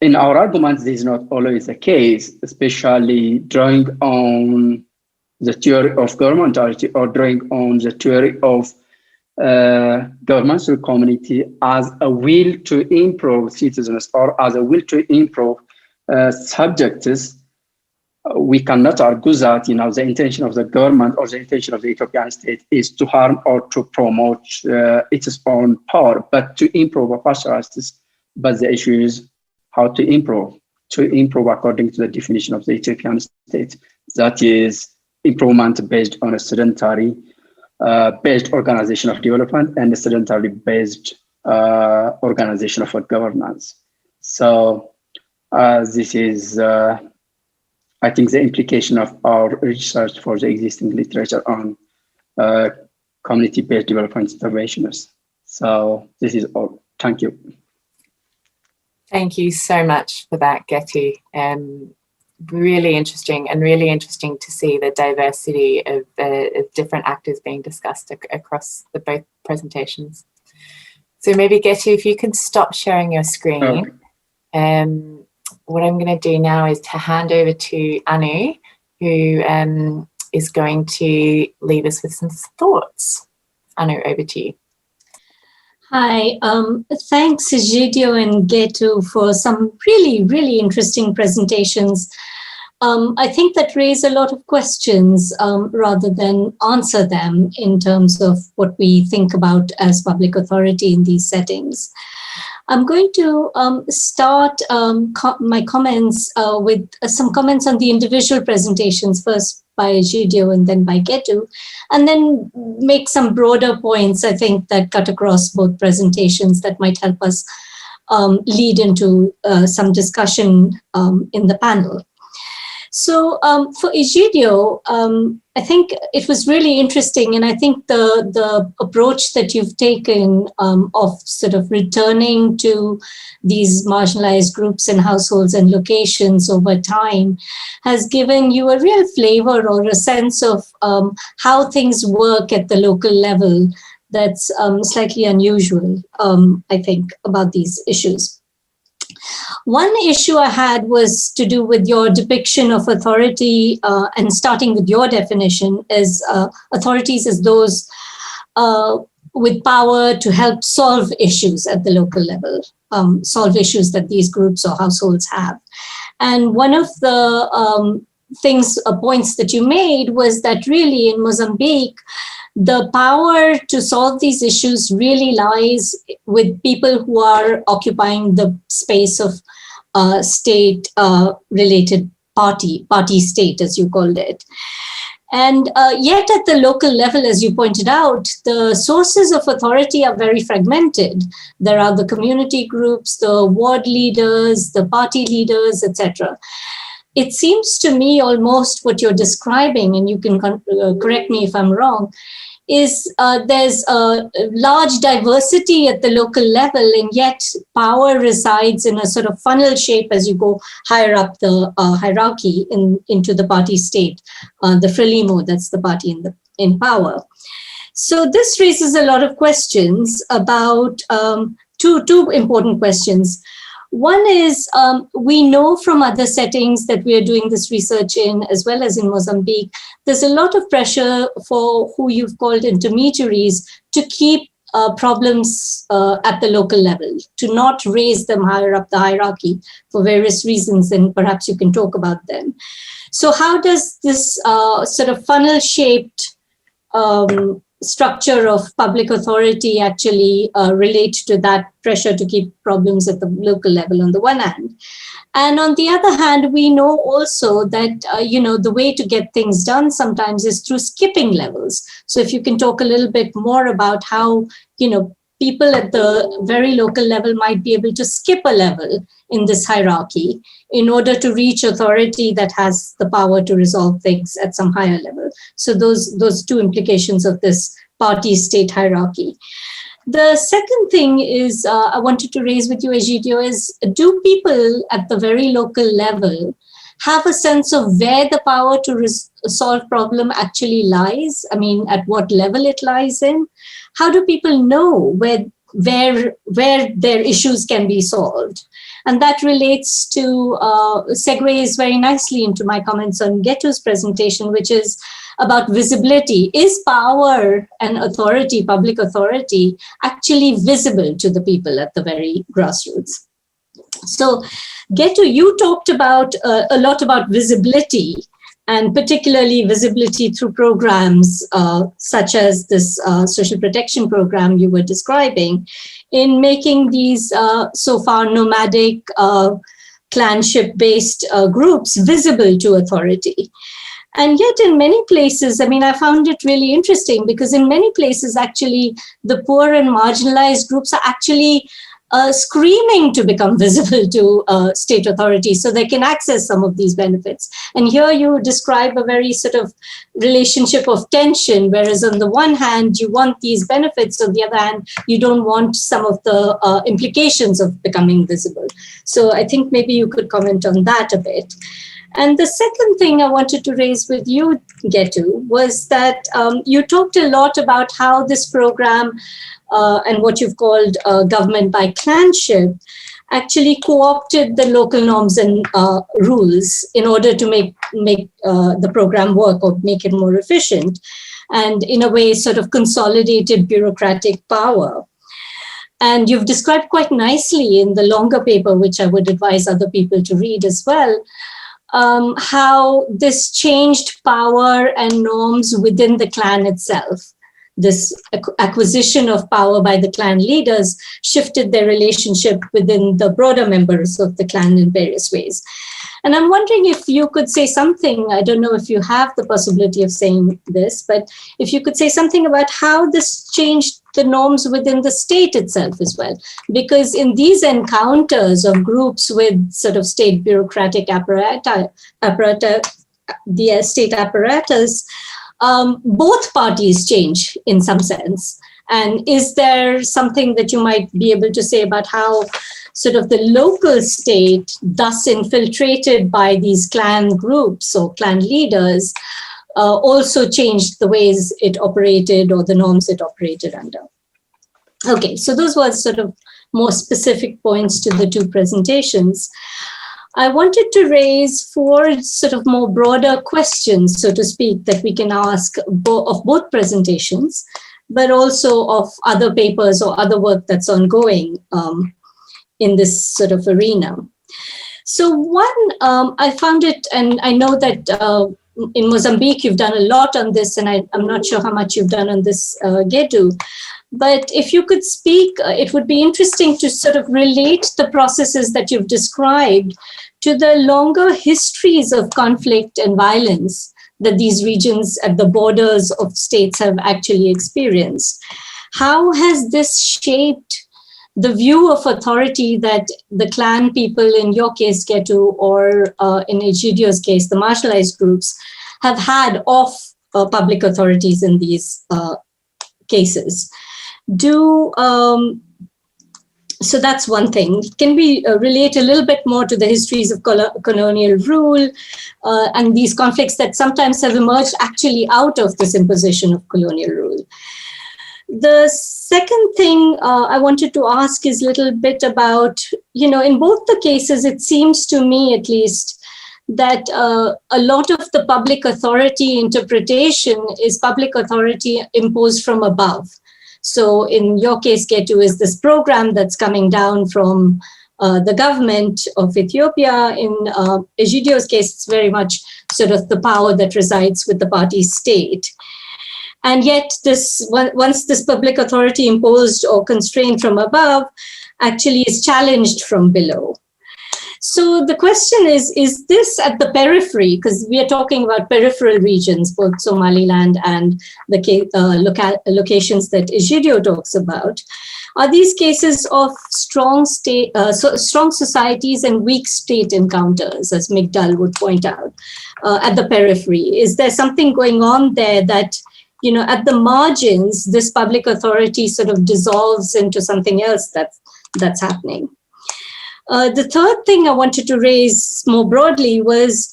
C: in our arguments, this is not always the case, especially drawing on the theory of governmentality or drawing on the theory of government through community as a will to improve citizens or as a will to improve subjects. We cannot argue that the intention of the government or the intention of the Ethiopian state is to harm or to promote its own power, but to improve a partial justice. But the issue is how to improve according to the definition of the Ethiopian state. That is improvement based on a sedentary based organization of development and a sedentary based organization of governance. So this is I think the implication of our research for the existing literature on community-based development interventions. So this is all. Thank you.
A: Thank you so much for that, Getty. Really interesting, and really interesting to see the diversity of different actors being discussed across both presentations. So maybe, Getty, if you can stop sharing your screen. Okay. What I'm going to do now is to hand over to Anu, who is going to leave us with some thoughts. Anu, over to you.
D: Hi, thanks Egidio and Getu for some really, really interesting presentations. I think that raise a lot of questions rather than answer them in terms of what we think about as public authority in these settings. I'm going to start my comments with some comments on the individual presentations, first by Egidio and then by Getu, and then make some broader points, I think, that cut across both presentations that might help us lead into some discussion in the panel. So for Egidio, I think it was really interesting, and I think the approach that you've taken of sort of returning to these marginalized groups and households and locations over time has given you a real flavor or a sense of how things work at the local level that's slightly unusual, I think, about these issues. One issue I had was to do with your depiction of authority and starting with your definition as authorities as those with power to help solve issues at the local level, solve issues that these groups or households have. And one of the points that you made was that really in Mozambique, the power to solve these issues really lies with people who are occupying the space of state-related party state, as you called it. And yet at the local level, as you pointed out, the sources of authority are very fragmented. There are the community groups, the ward leaders, the party leaders, etc. It seems to me almost what you're describing, and you can correct me if I'm wrong, is there's a large diversity at the local level, and yet power resides in a sort of funnel shape as you go higher up the hierarchy into the party state, the Frelimo, that's the party in power. So this raises a lot of questions about two important questions. One is, we know from other settings that we are doing this research in, as well as in Mozambique, there's a lot of pressure for who you've called intermediaries to keep problems at the local level, to not raise them higher up the hierarchy for various reasons, and perhaps you can talk about them. So how does this sort of funnel-shaped structure of public authority actually relate to that pressure to keep problems at the local level on the one hand? And on the other hand, we know also that, the way to get things done sometimes is through skipping levels. So if you can talk a little bit more about how, people at the very local level might be able to skip a level in this hierarchy in order to reach authority that has the power to resolve things at some higher level. So those two implications of this party-state hierarchy. The second thing is I wanted to raise with you, Egidio, is do people at the very local level have a sense of where the power to solve problem actually lies? I mean, at what level it lies in? How do people know where their issues can be solved? And that relates to, segues very nicely into my comments on Getu's presentation, which is about visibility. Is power and authority, public authority, actually visible to the people at the very grassroots? So, Getu, you talked about a lot about visibility, and particularly visibility through programs such as this social protection program you were describing, in making these so far nomadic clanship-based groups visible to authority. And yet in many places, I mean, I found it really interesting because in many places, actually, the poor and marginalized groups are actually screaming to become visible to state authorities so they can access some of these benefits. And here you describe a very sort of relationship of tension, whereas on the one hand, you want these benefits, on the other hand, you don't want some of the implications of becoming visible. So I think maybe you could comment on that a bit. And the second thing I wanted to raise with you, Getu, was that you talked a lot about how this program and what you've called government by clanship actually co-opted the local norms and rules in order to make the program work or make it more efficient, and in a way sort of consolidated bureaucratic power. And you've described quite nicely in the longer paper, which I would advise other people to read as well, how this changed power and norms within the clan itself. This acquisition of power by the clan leaders shifted their relationship within the broader members of the clan in various ways. And I'm wondering if you could say something, I don't know if you have the possibility of saying this, but if you could say something about how this changed the norms within the state itself as well. Because in these encounters of groups with sort of state bureaucratic the state apparatus, both parties change in some sense. And is there something that you might be able to say about how sort of the local state, thus infiltrated by these clan groups or clan leaders, also changed the ways it operated or the norms it operated under? Okay, so those were sort of more specific points to the two presentations. I wanted to raise 4 sort of more broader questions, so to speak, that we can ask of both presentations, but also of other papers or other work that's ongoing in this sort of arena. So one, I found it, and I know that in Mozambique, you've done a lot on this, and I'm not sure how much you've done on this, Getu. But if you could speak, it would be interesting to sort of relate the processes that you've described to the longer histories of conflict and violence that these regions at the borders of states have actually experienced. How has this shaped the view of authority that the clan people, in your case, Getu, or in Egidio's case, the marginalized groups, have had of public authorities in these cases? So that's one thing. Can we relate a little bit more to the histories of colonial rule and these conflicts that sometimes have emerged actually out of this imposition of colonial rule? The second thing I wanted to ask is a little bit about, in both the cases, it seems to me at least that a lot of the public authority interpretation is public authority imposed from above. So in your case, Getu, is this program that's coming down from the government of Ethiopia. In Egidio's case, it's very much sort of the power that resides with the party state. And yet, once this public authority imposed or constrained from above actually is challenged from below. So the question is this at the periphery? Because we are talking about peripheral regions, both Somaliland and the locations that Egidio talks about. Are these cases of strong societies and weak state encounters, as Migdal would point out, at the periphery? Is there something going on there that, you know, at the margins, this public authority sort of dissolves into something else that's happening? The third thing I wanted to raise more broadly was,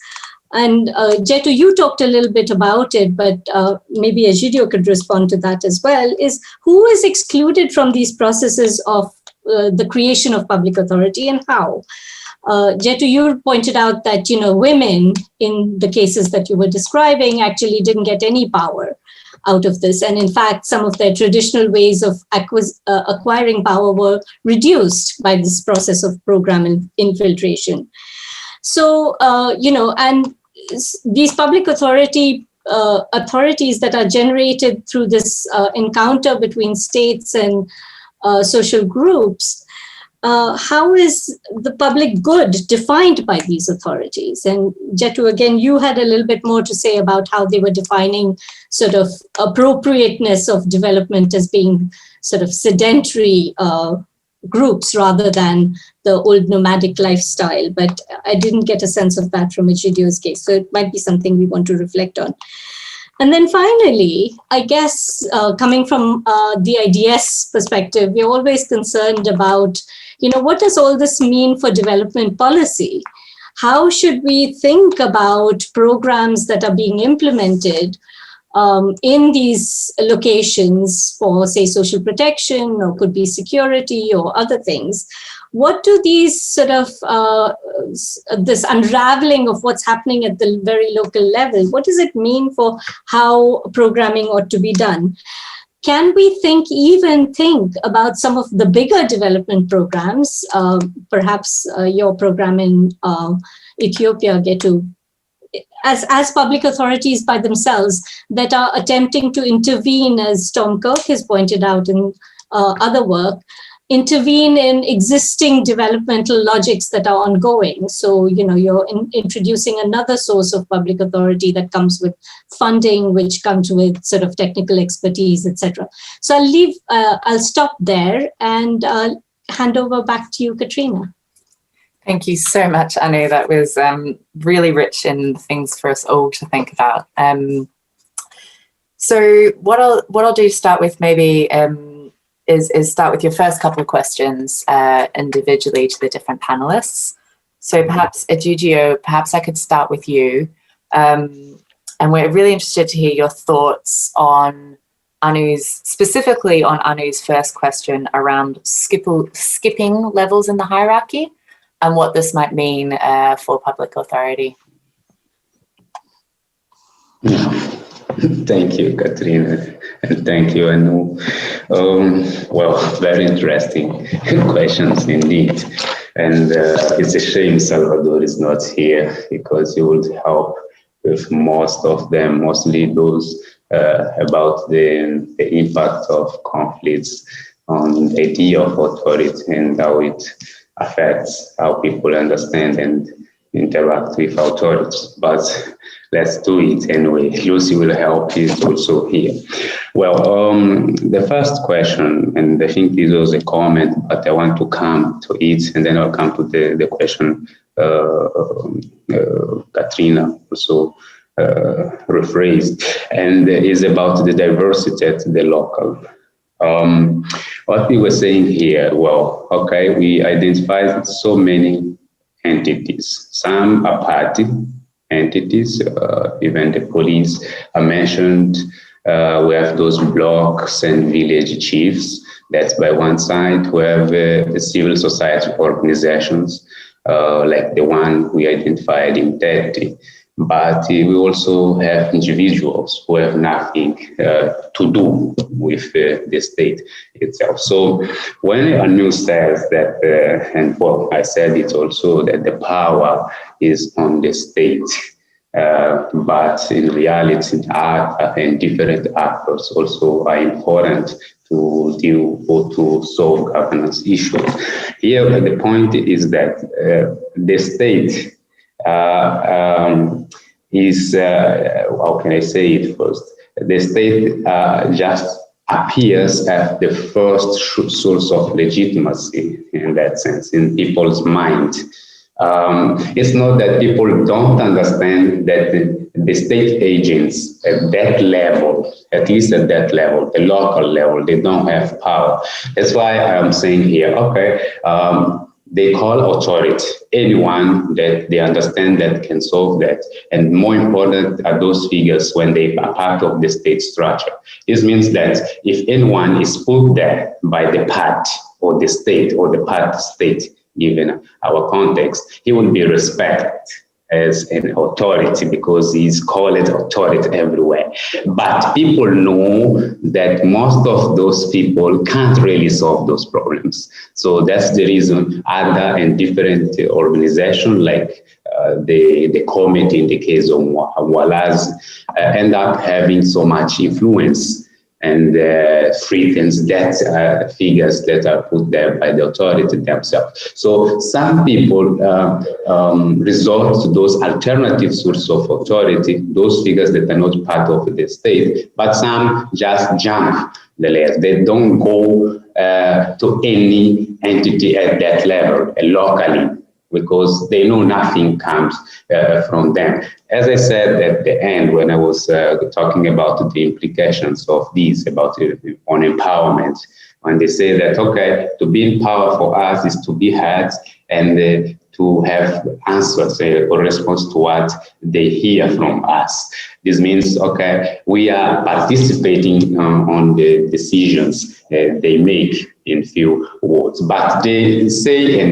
D: and Getu, you talked a little bit about it, but maybe Egidio could respond to that as well, is who is excluded from these processes of the creation of public authority and how? Getu, you pointed out that, you know, women in the cases that you were describing actually didn't get any power out of this. And in fact, some of their traditional ways of acquiring power were reduced by this process of program infiltration. So, you know, and these public authorities that are generated through this encounter between states and social groups, how is the public good defined by these authorities? And Getu, again, you had a little bit more to say about how they were defining sort of appropriateness of development as being sort of sedentary groups rather than the old nomadic lifestyle. But I didn't get a sense of that from Egidio's case. So it might be something we want to reflect on. And then finally, I guess coming from the IDS perspective, we're always concerned about, you know, what does all this mean for development policy? How should we think about programs that are being implemented in these locations for, say, social protection, or could be security or other things? What do these sort of, this unraveling of what's happening at the very local level, what does it mean for how programming ought to be done? Can we even think about some of the bigger development programs, perhaps your program in Ethiopia, Getu, as public authorities by themselves that are attempting to intervene, as Tom Kirk has pointed out in other work, intervene in existing developmental logics that are ongoing. So, you know, you're introducing another source of public authority that comes with funding, which comes with sort of technical expertise, etc. So I'll stop there and hand over back to you, Katrina.
A: Thank you so much, Anu. That was really rich in things for us all to think about. So what I'll do to start with maybe is start with your first couple of questions individually to the different panelists. So perhaps Egidio, perhaps I could start with you. And we're really interested to hear your thoughts on specifically on Anu's first question around skipping levels in the hierarchy and what this might mean for public authority.
B: Thank you, Katrina, and thank you, Anu. Well, very interesting questions indeed. And it's a shame Salvador is not here because he would help with most of them, mostly those about the impact of conflicts on the idea of authority and how it affects how people understand and interact with authorities. But let's do it anyway. Lucy will help, is also here. Well, the first question, and I think this was a comment, but I want to come to it, and then I'll come to the question Katrina also rephrased, and is about the diversity at the local. What we were saying here, well, okay, we identified so many entities. Some are party entities, even the police are mentioned. We have those blocks and village chiefs. That's by one side. We have the civil society organizations, like the one we identified in Tete, but we also have individuals who have nothing to do with the state itself. So when Anu says that, and well, I said it also, that the power is on the state, but in reality, art and different actors also are important to deal or to solve governance issues. Here, the point is that the state is, how can I say it first? The state just appears as the first source of legitimacy in that sense, in people's mind. It's not that people don't understand that the state agents at that level, at least at that level, the local level, they don't have power. That's why I'm saying here, okay, they call authority anyone that they understand that can solve that. And more important are those figures when they are part of the state structure. This means that if anyone is put there by the part or the state or the part state, given our context, he will be respected as an authority because he's called authority everywhere. But people know that most of those people can't really solve those problems. So that's the reason other and different organizations like the committee in the case of Wallace end up having so much influence and threatens that figures that are put there by the authority themselves. So some people resort to those alternative sources of authority, those figures that are not part of the state, but some just jump the layers. They don't go to any entity at that level locally, because they know nothing comes from them. As I said at the end, when I was talking about the implications of these, about on empowerment, when they say that, okay, to be in power for us is to be heard and to have answers or response to what they hear from us. This means, okay, we are participating on the decisions they make in few words. But they say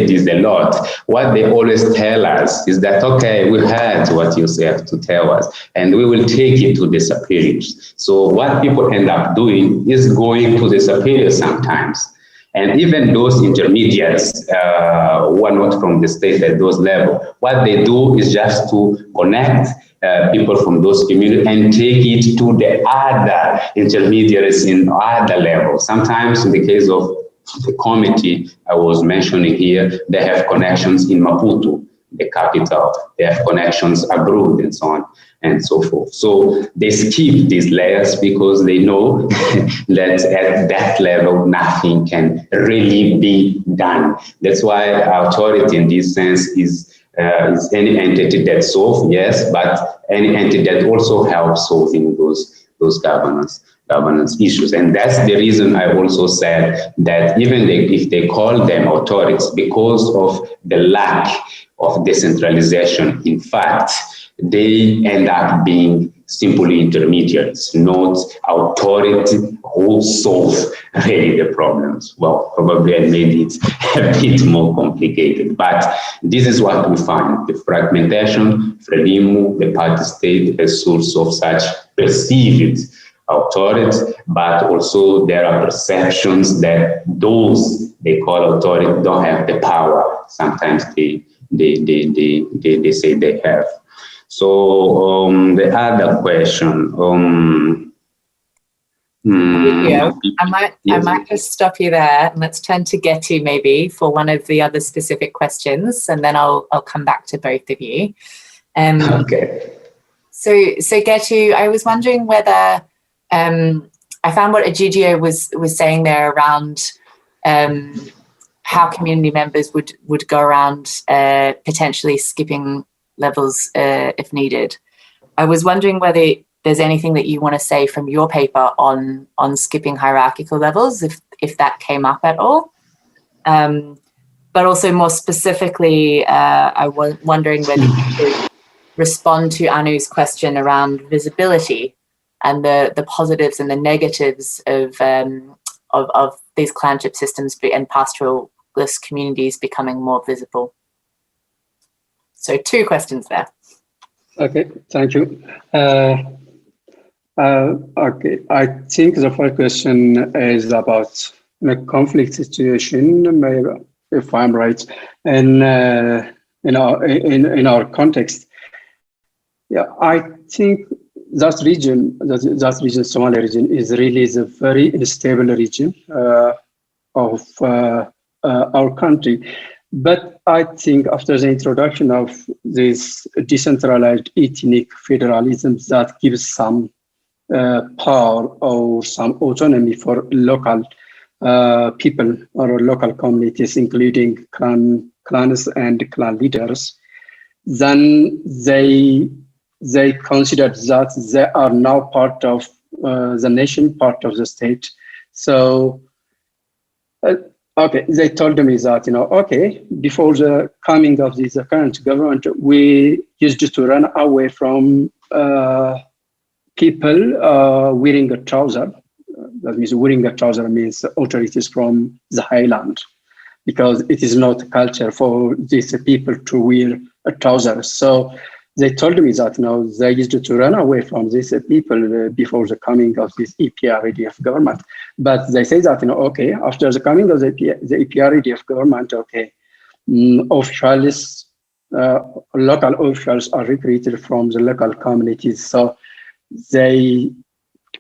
B: this a lot. What they always tell us is that, okay, we heard what you have to tell us, and we will take it to the superiors. So what people end up doing is going to the superiors sometimes. And even those intermediates who are not from the state at those levels, what they do is just to connect people from those communities and take it to the other intermediaries in other levels. Sometimes in the case of the committee I was mentioning here, they have connections in Maputo, the capital. They have connections abroad and so on and so forth. So they skip these layers because they know that at that level, nothing can really be done. That's why authority in this sense is any entity that solves, yes, but any entity that also helps solving those governance issues. And that's the reason I also said that even if they call them authorities, because of the lack of decentralization, in fact, they end up being simply intermediaries, not authority who solve really the problems. Well, probably I made it a bit more complicated, but this is what we find. The fragmentation, Frelimo, the party state, a source of such perceived authority, but also there are perceptions that those they call authority don't have the power. Sometimes they say they have. So the other question.
A: I might just stop you there, and let's turn to Getu maybe for one of the other specific questions, and then I'll come back to both of you.
B: Okay.
A: So Getu, I was wondering whether I found what Egidio was saying there around how community members would go around potentially skipping levels if needed. I was wondering whether there's anything that you want to say from your paper on skipping hierarchical levels, if that came up at all. But also more specifically, I was wondering whether you could respond to Anu's question around visibility and the positives and the negatives of these clanship systems and pastoralist communities becoming more visible. So 2 questions there.
C: Okay, thank you. Okay, I think the first question is about the conflict situation, maybe, if I'm right, and in our context. Yeah, I think that region, Somali region, is a very unstable region of our country. But I think after the introduction of this decentralized ethnic federalism, that gives some power or some autonomy for local people or local communities, including clans and clan leaders, then they considered that they are now part of the nation, part of the state. So, okay, they told me that, okay, before the coming of this current government, we used to run away from people wearing a trouser. That means wearing a trouser means authorities from the highland, because it is not culture for these people to wear a trouser. So they told me that they used to run away from these people before the coming of this EPRDF government. But they say that, okay, after the coming of the EPRDF government, okay, officials, local officials are recruited from the local communities. So they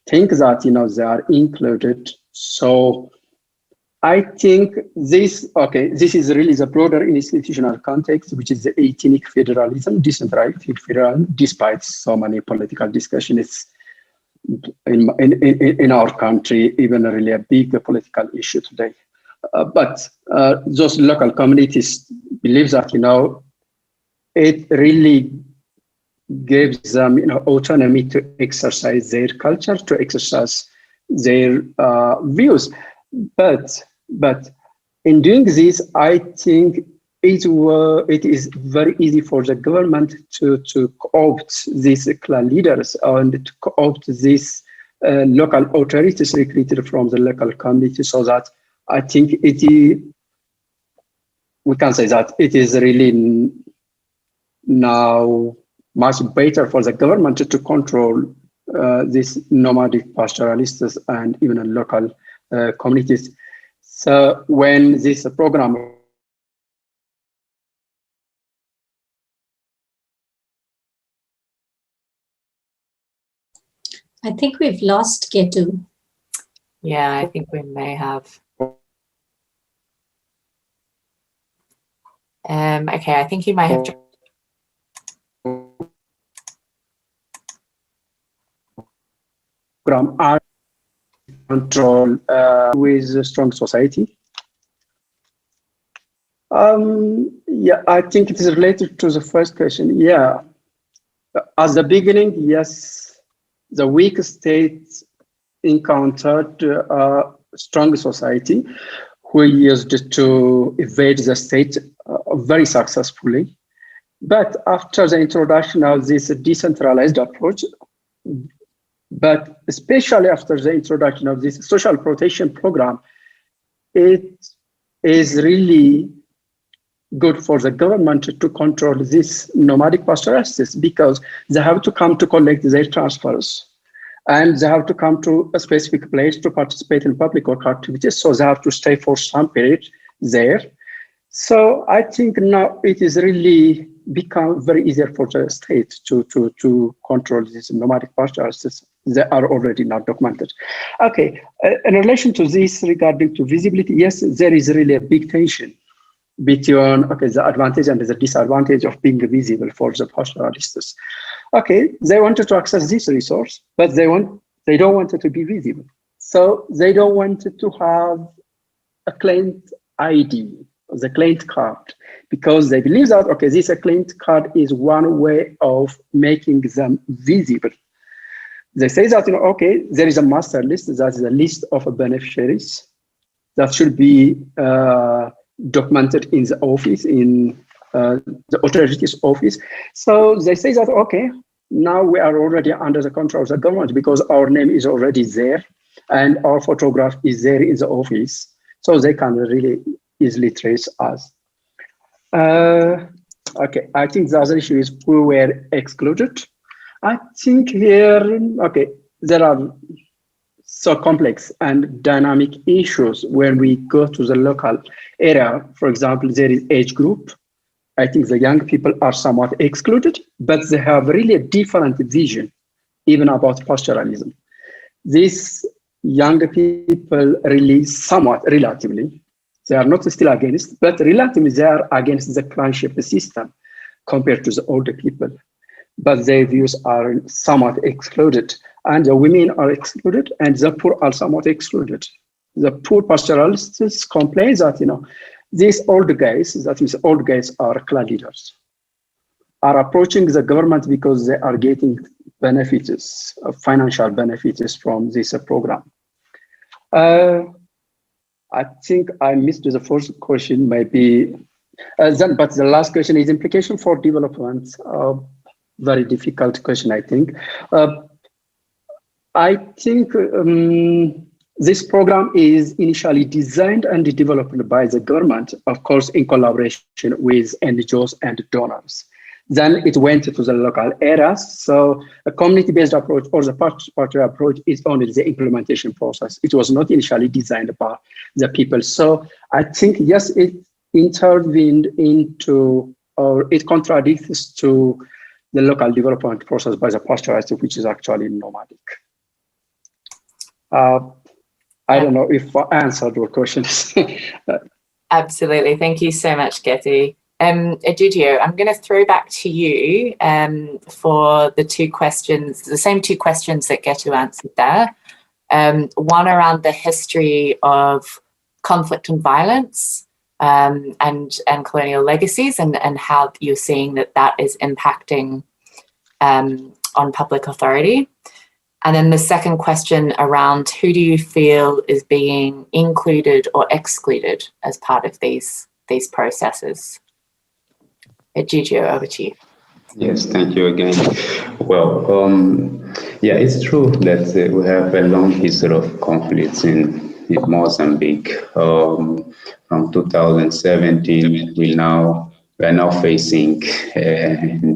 C: think that, they are included. So I think this is really the broader institutional context, which is the ethnic federalism, decentralized federalism, despite so many political discussions in our country, even really a big political issue today. But those local communities believe that, it really gives them autonomy to exercise their culture, to exercise their views. But in doing this, I think it is very easy for the government to co-opt these clan leaders and to co-opt these local authorities recruited from the local community, so that I think we can say that it is really now much better for the government to control these nomadic pastoralists and even local communities. So when this program
D: I think we've lost Ketu.
A: Yeah, I think we may have. Okay, I think you might have to
C: program are control with a strong society. Yeah, I think it is related to the first question. Yeah, at the beginning, yes, the weak states encountered a strong society who used to evade the state very successfully. But after the introduction of this decentralized approach, but especially after the introduction of this social protection program, it is really good for the government to control these nomadic pastoralists, because they have to come to collect their transfers and they have to come to a specific place to participate in public work activities. So they have to stay for some period there. So I think now it is really become very easier for the state to control these nomadic pastoralists. They are already not documented. Okay, in relation to this regarding to visibility, yes, there is really a big tension between the advantage and the disadvantage of being visible for the pastoralists. Okay, they wanted to access this resource, but they don't want it to be visible. So they don't want to have a claimed ID, the claimed card, because they believe that, okay, this claimed card is one way of making them visible. They say that, okay, there is a master list, that is a list of beneficiaries that should be documented in the office, in the authorities' office. So they say that, okay, now we are already under the control of the government because our name is already there and our photograph is there in the office. So they can really easily trace us. Okay, I think the other issue is who were excluded. I think here, okay, there are so complex and dynamic issues when we go to the local area. For example, there is age group. I think the young people are somewhat excluded, but they have really a different vision, even about pastoralism. These young people really somewhat, relatively, they are not still against, but relatively they are against the clanship system compared to the older people. But their views are somewhat excluded, and the women are excluded, and the poor are somewhat excluded. The poor pastoralists complain that, these old guys, that means old guys are clan leaders, are approaching the government because they are getting benefits, financial benefits from this program. I think I missed the first question, maybe. But the last question is implication for development. Very difficult question, I think. I think this program is initially designed and developed by the government, of course, in collaboration with NGOs and donors. Then it went to the local areas. So a community-based approach or the participatory approach is only the implementation process. It was not initially designed by the people. So I think, yes, it intervened into, or it contradicts to the local development process by the pastoralists, which is actually nomadic. I don't know if I answered your questions.
A: Absolutely. Thank you so much, Getty. Egidio, I'm going to throw back to you for the two questions, the same two questions that Getty answered there. One around the history of conflict and violence and colonial legacies, and how you're seeing that is impacting on public authority. And then the second question around who do you feel is being included or excluded as part of these processes? Egidio, over to you.
B: Yes, thank you again. Well, yeah, it's true that we have a long history of conflicts in Mozambique. From 2017, we are now facing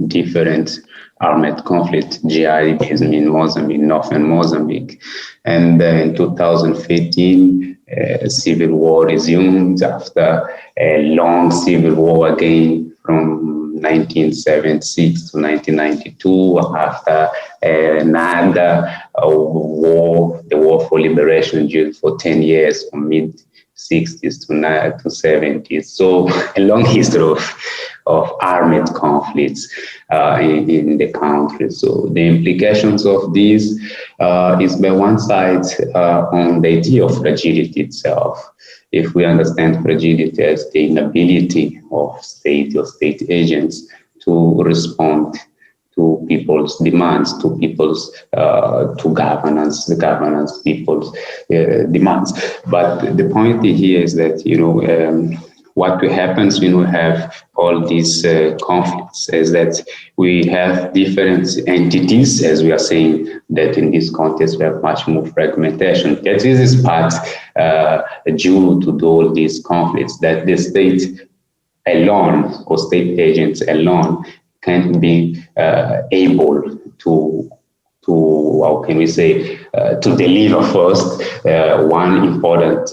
B: different armed conflict, jihadism in Mozambique, northern Mozambique. And in 2015, civil war resumed after a long civil war again from 1976 to 1992, after another war, the war for liberation, endured for 10 years from mid-60s to 70s. So a long history of armed conflicts in the country. So the implications of this is by one side on the idea of fragility itself. If we understand fragility as the inability of state or state agents to respond to people's demands, to people's to governance, people's demands. But the point here is that what happens when we have all these conflicts is that we have different entities, as we are saying, that in this context we have much more fragmentation. That this is part due to all these conflicts, that the state alone or state agents alone can't be able to how can we say, to deliver first one important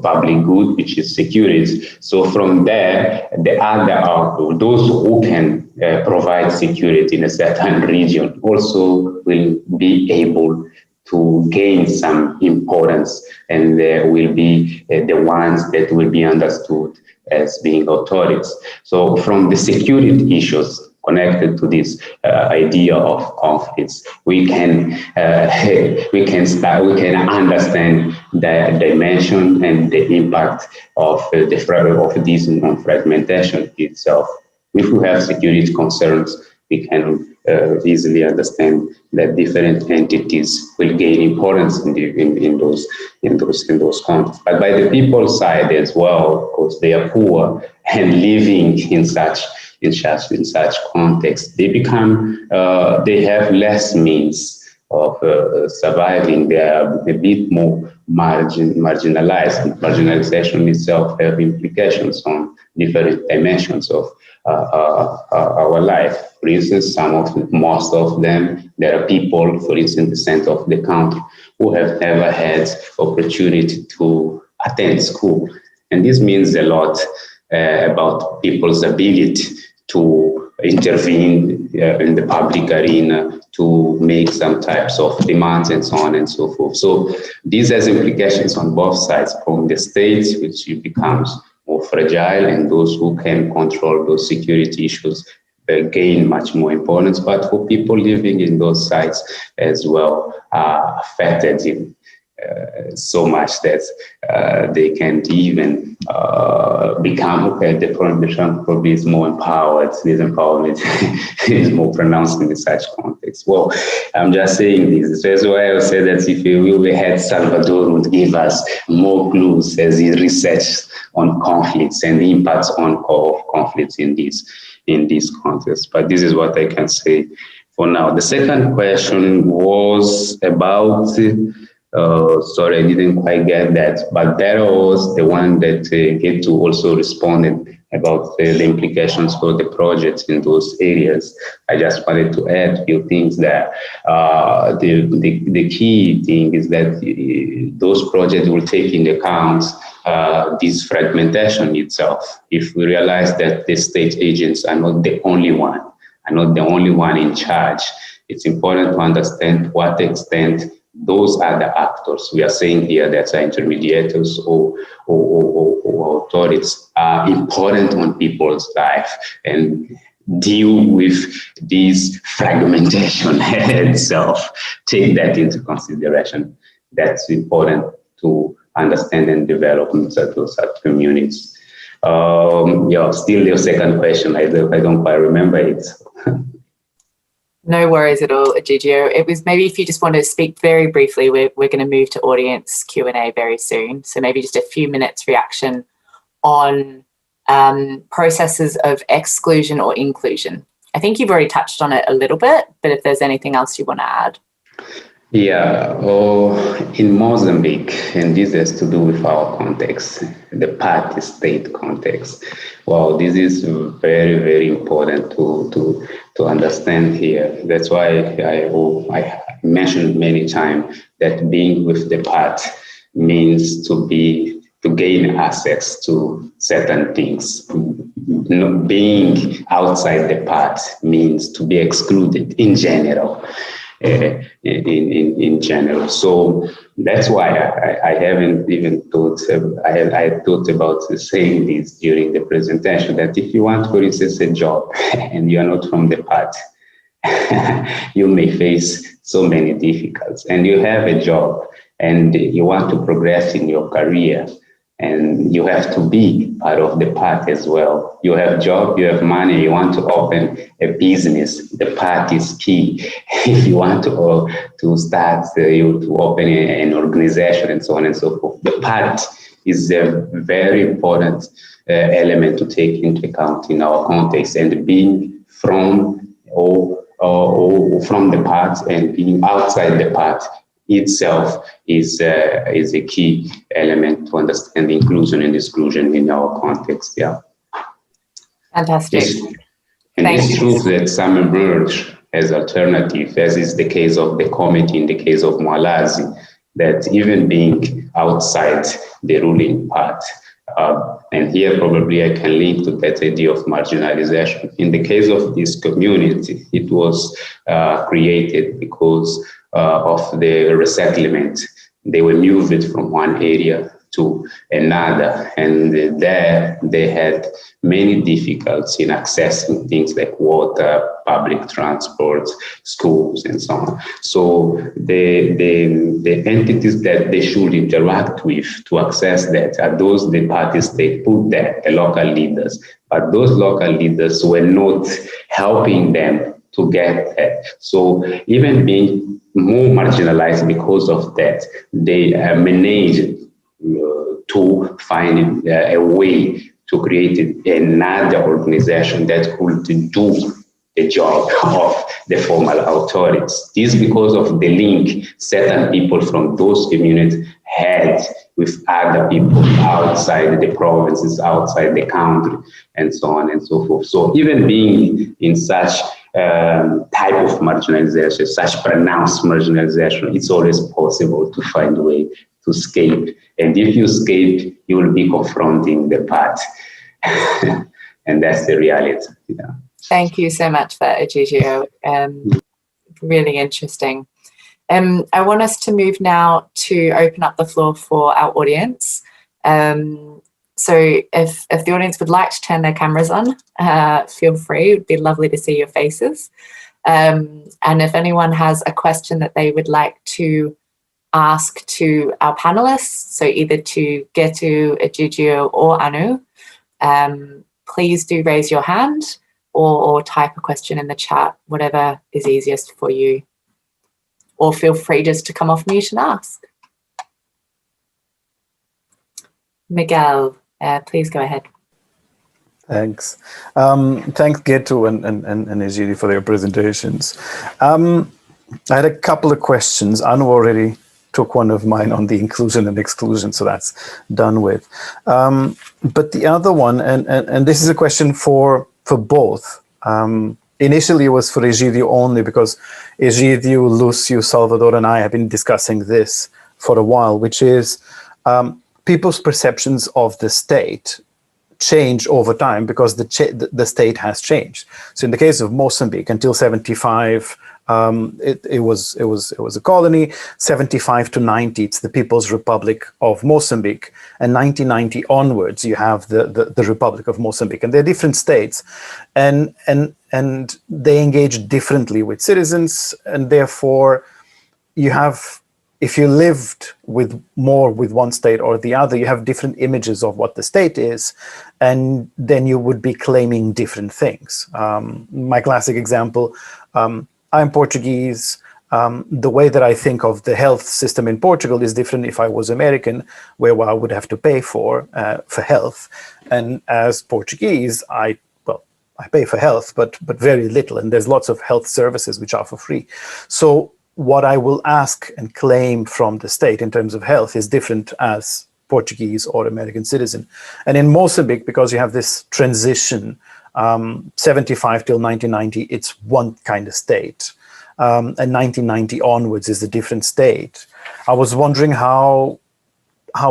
B: public good, which is security. So from there, the other are those who can provide security in a certain region also will be able to gain some importance, and will be the ones that will be understood as being authorities. So from the security issues connected to this idea of conflicts, we can understand the dimension and the impact of this fragmentation itself. If we have security concerns, we can easily understand that different entities will gain importance in those contexts. But by the people's side as well, because they are poor and living in such context, they become they have less means surviving. They are a bit more marginalized. Marginalization itself have implications on different dimensions of our life. For instance, most of them, there are people, for instance, the center of the country, who have never had opportunity to attend school. And this means a lot about people's ability to intervene in the public arena, to make some types of demands and so on and so forth. So this has implications on both sides, from the state, which becomes more fragile, and those who can control those security issues gain much more importance, but for people living in those sites as well are affected in so much that they can't even become, the problem probably is more empowered. This empowerment is more pronounced in such context. Well, I'm just saying this. That's why I say that if we had Salvador would give us more clues as he researched on conflicts and the impacts on conflicts in this context. But this is what I can say for now. The second question was about sorry, I didn't quite get that, but that was the one that Getu also responded about the implications for the projects in those areas. I just wanted to add a few things there. The key thing is that those projects will take into account this fragmentation itself. If we realize that the state agents are not the only one, in charge, it's important to understand to what extent those are the actors we are saying here that are intermediators or authorities are important on people's life and deal with this fragmentation itself. Take that into consideration. That's important to understand and develop those communities. Still your second question, I don't quite remember it.
A: No worries at all, Egidio. It was maybe if you just want to speak very briefly, we're going to move to audience Q&A very soon. So maybe just a few minutes reaction on processes of exclusion or inclusion. I think you've already touched on it a little bit, but if there's anything else you want to add.
B: Yeah, in Mozambique, and this has to do with our context, the party state context. Well, this is very, very important to understand here. That's why I mentioned many times that being with the party means to gain access to certain things. Being outside the party means to be excluded in general. In general, so that's why I haven't even thought. I thought about saying this during the presentation, that if you want, for instance, a job and you are not from the party, you may face so many difficulties. And you have a job and you want to progress in your career, and you have to be part of the party as well. You have job, you have money, you want to open a business, the party is key. If you want to start, to open an organization and so on and so forth, the party is a very important element to take into account in our context, and being from or from the party and being outside the party itself is a key element to understand inclusion and exclusion in our context. Yeah.
A: Fantastic.
B: It's true that some emerge as alternative, as is the case of the committee in the case of Mwalazi, that even being outside the ruling part, and here probably I can link to that idea of marginalization. In the case of this community, it was created because of the resettlement. They were moved from one area to another, and there they had many difficulties in accessing things like water, public transport, schools, and so on. So the entities that they should interact with to access that are those the party state put there, the local leaders. But those local leaders were not helping them to get that. So even being more marginalized because of that, they managed to find a way to create another organization that could do the job of the formal authorities. This is because of the link certain people from those communities had with other people outside the provinces, outside the country, and so on and so forth. So even being in such type of marginalization, such pronounced marginalization, it's always possible to find a way to escape. And if you escape, you will be confronting the path. And that's the reality. Yeah.
A: Thank you so much for that, Egidio. Really interesting. I want us to move now to open up the floor for our audience. So if the audience would like to turn their cameras on, feel free. It would be lovely to see your faces. And if anyone has a question that they would like to ask to our panelists, so either to Getu, Egidio, or Anu, please do raise your hand or type a question in the chat, whatever is easiest for you. Or feel free just to come off mute and ask. Miguel, please go ahead.
E: Thanks. Thanks, Getu and Egidio, for their presentations. I had a couple of questions. Anu already took one of mine on the inclusion and exclusion, so that's done with. But the other one, and this is a question for both. Initially, it was for Egidio only because Egidio, Lucio, Salvador, and I have been discussing this for a while, which is people's perceptions of the state change over time because the state has changed. So in the case of Mozambique, until 75, it was a colony. 75 to 90, it's the People's Republic of Mozambique, and 1990 onwards, you have the Republic of Mozambique, and they're different states, and they engage differently with citizens, and therefore you have, if you lived with one state or the other, you have different images of what the state is, and then you would be claiming different things. My classic example, I'm Portuguese. The way that I think of the health system in Portugal is different if I was American, where I would have to pay for health. And as Portuguese, I pay for health, but very little. And there's lots of health services which are for free. So what I will ask and claim from the state in terms of health is different as Portuguese or American citizen. And in Mozambique, because you have this transition, 75 till 1990, it's one kind of state. And 1990 onwards is a different state. I was wondering how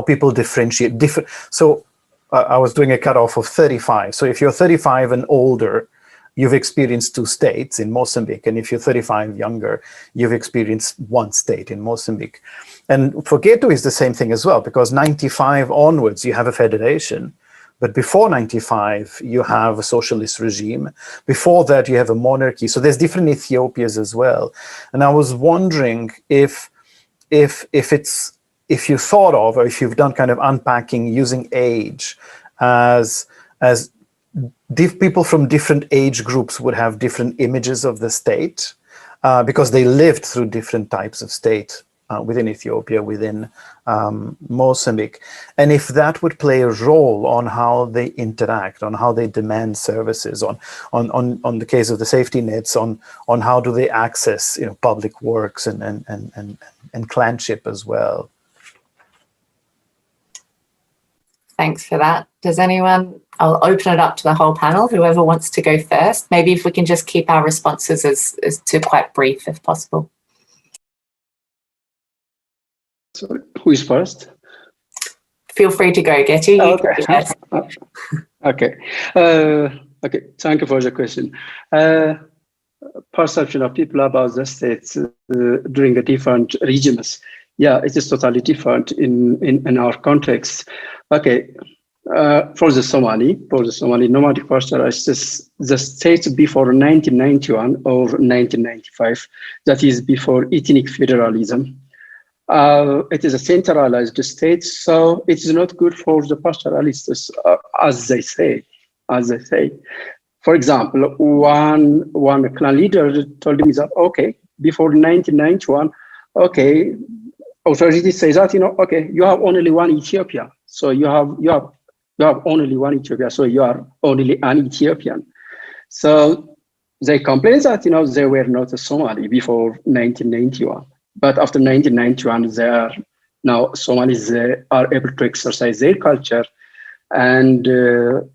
E: people differentiate different. So I was doing a cutoff of 35. So if you're 35 and older, you've experienced two states in Mozambique. And if you're 35 younger, you've experienced one state in Mozambique. And for Getu is the same thing as well, because 95 onwards, you have a federation. But before 95, you have a socialist regime. Before that, you have a monarchy. So there's different Ethiopias as well. And I was wondering if you thought of, or if you've done kind of unpacking using age as people from different age groups would have different images of the state because they lived through different types of state within Ethiopia, within Mozambique, and if that would play a role on how they interact, on how they demand services, on the case of the safety nets, on how do they access public works and clanship as well.
A: Thanks for that. Does anyone? I'll open it up to the whole panel. Whoever wants to go first. Maybe if we can just keep our responses as to quite brief, if possible.
C: So who is first?
A: Feel free to go, Getu.
C: Okay. Okay. Thank you for the question. Perception of people about the states during the different regimes. Yeah, it is totally different in our context. Okay. For the Somali nomadic pastoralists, the states before 1991 or 1995, that is before ethnic federalism. It is a centralized state, so it is not good for the pastoralists, as they say. For example, one clan leader told me that, okay, before 1991, okay, authority says that, okay, you have only one Ethiopia, so you have only one Ethiopia, so you are only an Ethiopian. So they complain that they were not a Somali before 1991, but after 1991 they are now Somalis are able to exercise their culture, and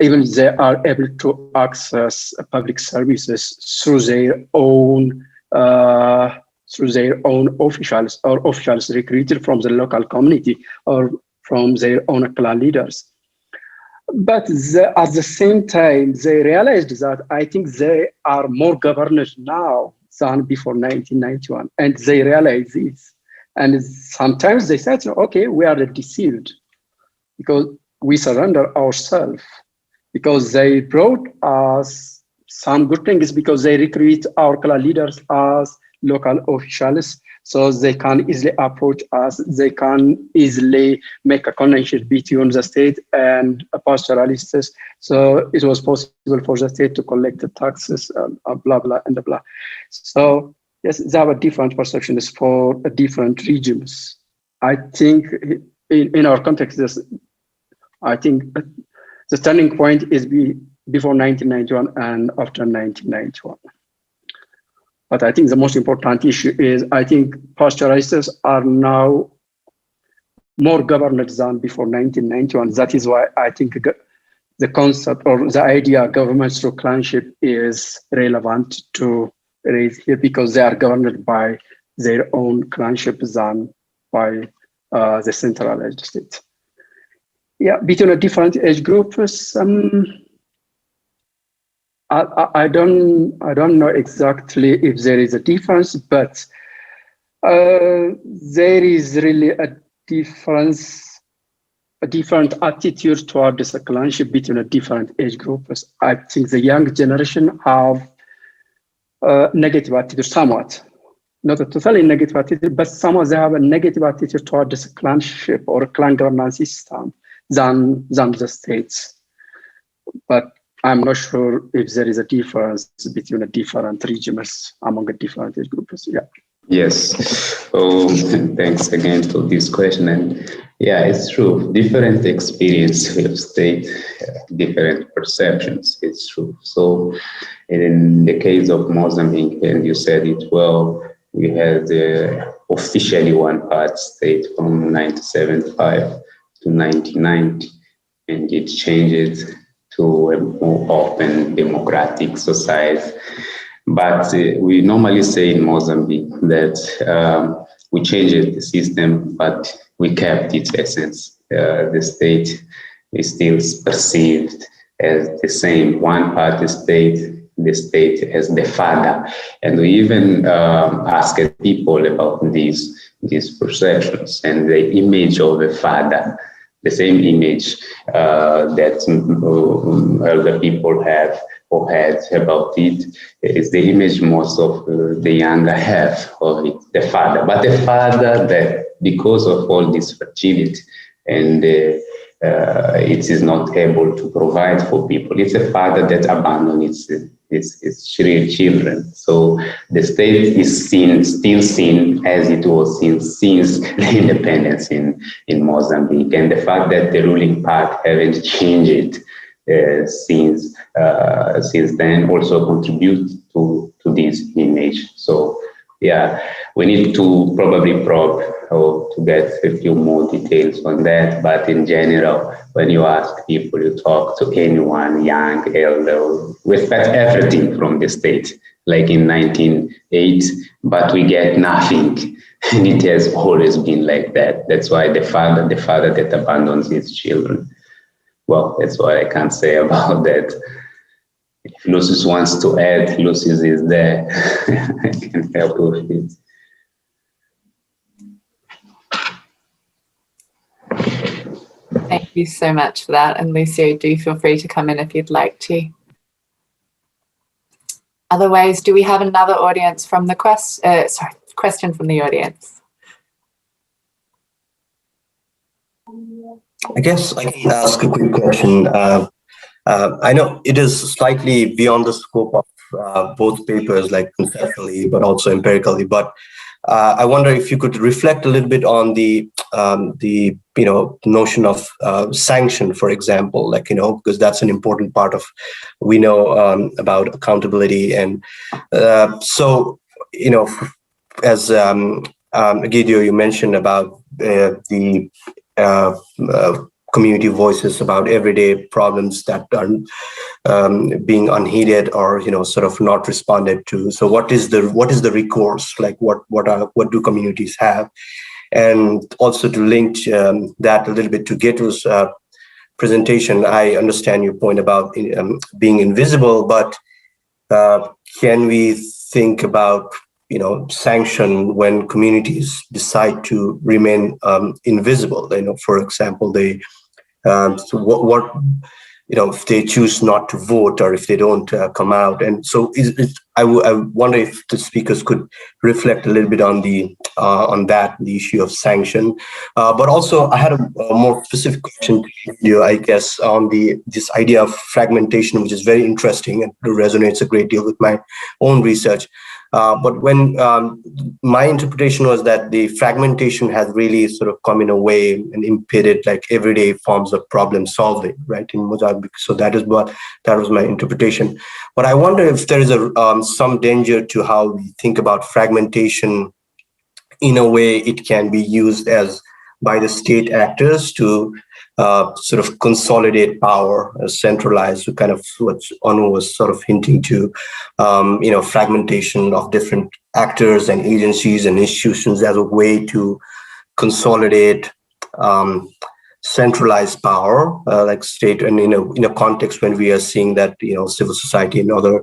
C: even they are able to access public services through their own officials or officials recruited from the local community or from their own clan leaders. But at the same time, they realized that I think they are more governed now than before 1991, and they realize this. And sometimes they said, okay, we are deceived because we surrender ourselves, because they brought us some good things, because they recruit our clan leaders as local officials, so they can easily approach us. They can easily make a connection between the state and pastoralists. So it was possible for the state to collect the taxes, blah, blah, and blah. So yes, there were different perceptions for different regions. I think in our context, I think the turning point is before 1991 and after 1991. But I think the most important issue is I think pastoralists are now more governed than before 1991. That is why I think the concept or the idea of government through clanship is relevant to raise here, because they are governed by their own clanship than by the centralized state. Yeah, between a different age groups, I don't know exactly if there is a difference, but there is really a different attitude toward this clanship between a different age groups. I think the young generation have negative attitude somewhat, not a totally negative attitude, but somewhat they have a negative attitude toward this clanship or clan governance system than the states. But I'm not sure if there is a difference between the different regimes among the different age groups. Yeah.
B: Yes. Oh, thanks again for this question. And yeah, it's true. Different experience with state, different perceptions. It's true. So in the case of Mozambique, and you said it well, we had officially one part state from 1975 to 1990, and it changed to a more open democratic society. But we normally say in Mozambique that we changed the system, but we kept its essence. The state is still perceived as the same one-party state, the state as the father. And we even asked people about these perceptions and the image of a father. The same image that elder people have or had about it is the image most of the younger have of it, the father. But the father that, because of all this fragility and it is not able to provide for people, it's a father that abandons its children. So the state is still seen as it was seen since the independence in Mozambique, and the fact that the ruling part haven't changed since then also contribute to this image. So yeah, we need to probably probe or to get a few more details on that. But in general, when you ask people, you talk to anyone, young, elder, we expect everything from the state, like in 1908, but we get nothing. And it has always been like that. That's why the father that abandons his children. Well, that's what I can say about that. If Lucius wants to add, Lucius is there. I can help with it.
A: Thank you so much for that. And Lucio, do feel free to come in if you'd like to. Otherwise, do we have another audience from the question from the audience?
F: I guess I can ask a quick question. I know it is slightly beyond the scope of both papers, like conceptually, but also empirically. But I wonder if you could reflect a little bit on the notion of sanction, for example, like, because that's an important part of, we know about accountability. And so, as Gideon, you mentioned about the community voices about everyday problems that are being unheeded or sort of not responded to. So what is the recourse? Like what do communities have? And also to link that a little bit to Geto's presentation, I understand your point about being invisible, but can we think about sanction when communities decide to remain invisible? For example, they if they choose not to vote or if they don't come out. And so I wonder if the speakers could reflect a little bit on the issue of sanction. But also I had a more specific question to you, I guess, on this idea of fragmentation, which is very interesting and resonates a great deal with my own research. But when my interpretation was that the fragmentation has really sort of come in a way and impeded like everyday forms of problem solving, right, in Mozambique. So that was my interpretation. But I wonder if there is some danger to how we think about fragmentation. In a way, it can be used by the state actors to sort of consolidate power, centralize, kind of what Anu was sort of hinting to, fragmentation of different actors and agencies and institutions as a way to consolidate, centralize power, like state, and in a context when we are seeing that civil society and other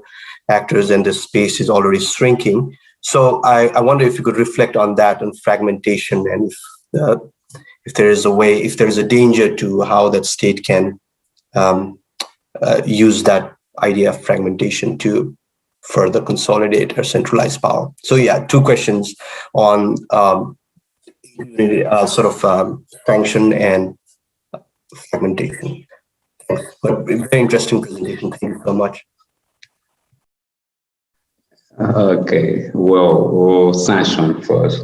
F: actors and the space is already shrinking. So I wonder if you could reflect on that and fragmentation, and if there is a danger to how that state can use that idea of fragmentation to further consolidate or centralize power. So yeah, two questions on sanction and fragmentation. Thanks. But very interesting presentation. Thank you so much.
B: Okay, well, sanction first.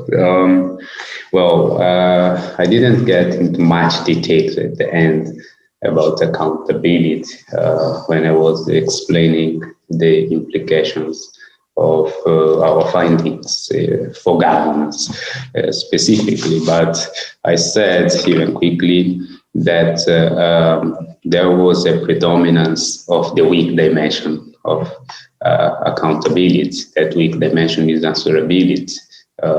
B: I didn't get into much details at the end about accountability when I was explaining the implications of our findings for governance specifically. But I said even quickly that there was a predominance of the weak dimension of accountability. That weak dimension is answerability.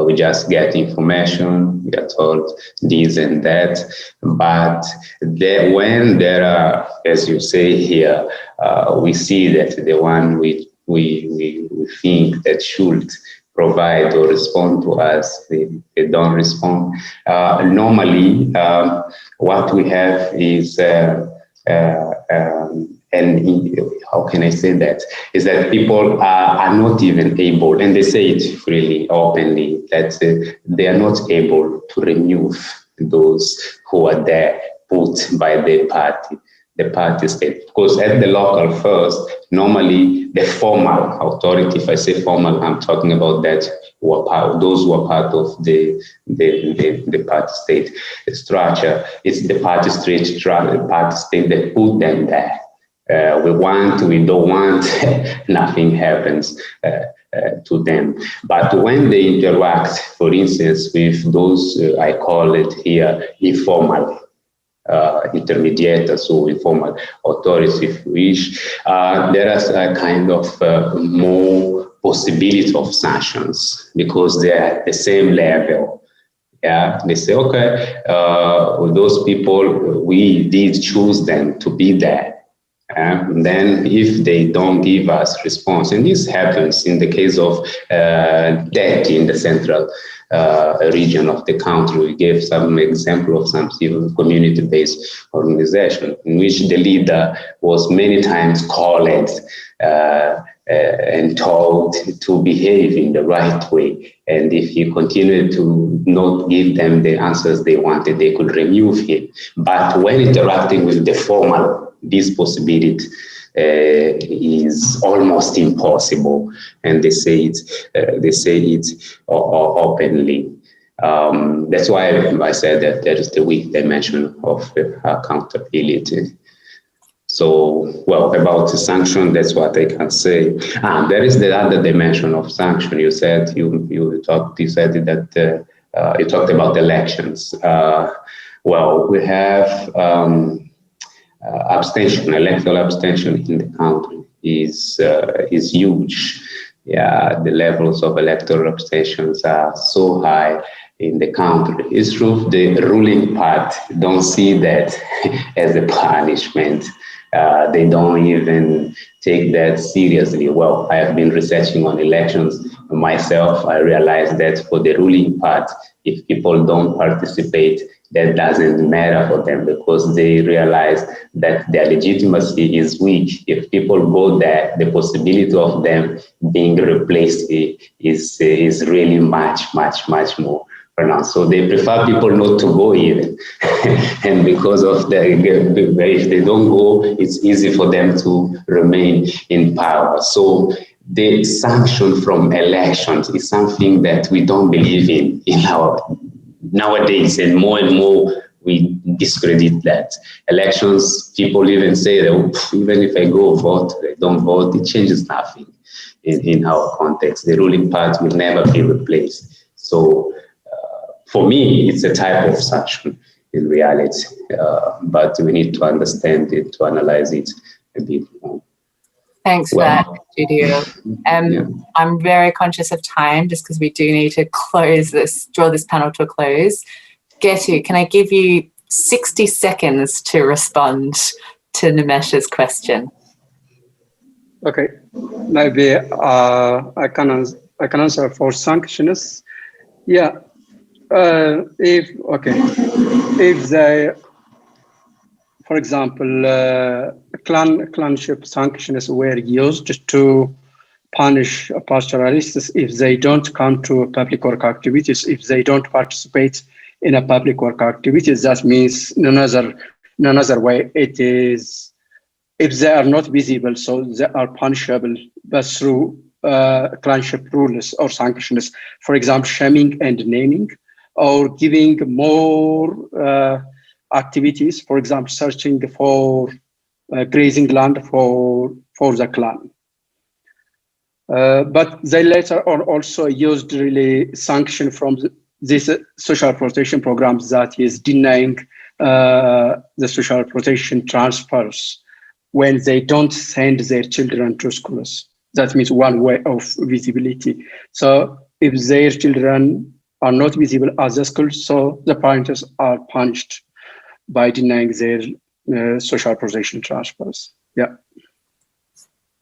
B: We just get information, we are told this and that, but when there are, as you say here, we see that the one we think that should provide or respond to us, they don't respond. Normally, what we have is and how can I say that, is that people are not even able, and they say it freely, openly, that they are not able to remove those who are there put by the party state. Because at the local first, normally the formal authority, if I say formal, I'm talking about that those who are part of the party state structure. It's the party state that put them there. We want, we don't want, nothing happens to them. But when they interact, for instance, with those, I call it here, informal intermediates or informal authorities, if you wish, there is a kind of more possibility of sanctions because they are at the same level. Yeah, they say, okay, those people, we did choose them to be there. Then if they don't give us response, and this happens in the case of debt in the central region of the country. We gave some example of some civil community-based organization in which the leader was many times called and told to behave in the right way. And if he continued to not give them the answers they wanted, they could remove him. But when interacting with the formal, this possibility is almost impossible, and they say it openly. That's why I said that there is the weak dimension of accountability. So, well, about the sanction, that's what I can say. There is the other dimension of sanction. You said you talked about elections. Well, we have abstention, electoral abstention in the country is huge. Yeah, the levels of electoral abstentions are so high in the country. It's true, the ruling part don't see that as a punishment. They don't even take that seriously. Well, I have been researching on elections myself. I realized that for the ruling part, if people don't participate, that doesn't matter for them, because they realize that their legitimacy is weak. If people go there, the possibility of them being replaced is really much more pronounced. So they prefer people not to go even. And because of if they don't go, it's easy for them to remain in power. So the sanction from elections is something that we don't believe in our nowadays, and more we discredit that. Elections, people even say that even if I go vote, I don't vote, it changes nothing in our context. The ruling party will never be replaced. So for me, it's a type of sanction in reality, but we need to understand it, to analyze it a bit more.
A: Thanks for that, Gidio. I'm very conscious of time, just because we do need to draw this panel to a close. Getu, can I give you 60 seconds to respond to Nimesh's question?
C: Okay, maybe I can answer for sanctions. Yeah, if they, for example, clanship sanctions were used to punish pastoralists if they don't come to public work activities, if they don't participate in a public work activities, that means in another way, it is, if they are not visible, so they are punishable, but through clanship rules or sanctions, for example, shaming and naming, or giving more activities, for example, searching for grazing land for the clan. But they later on also used really sanction from this social protection programs, that is denying the social protection transfers when they don't send their children to schools. That means one way of visibility. So if their children are not visible at the school, so the parents are punished by denying their social protection transfers. Yeah.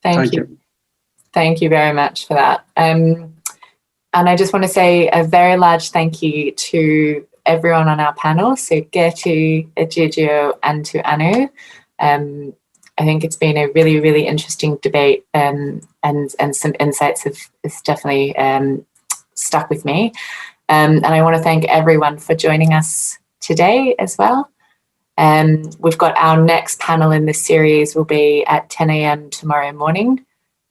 A: Thank you. Thank you very much for that. And I just want to say a very large thank you to everyone on our panel, so Getu, Egidio, and to Anu. I think it's been a really, really interesting debate, and some insights have definitely stuck with me. And I want to thank everyone for joining us today as well. We've got our next panel in this series will be at 10 a.m. tomorrow morning.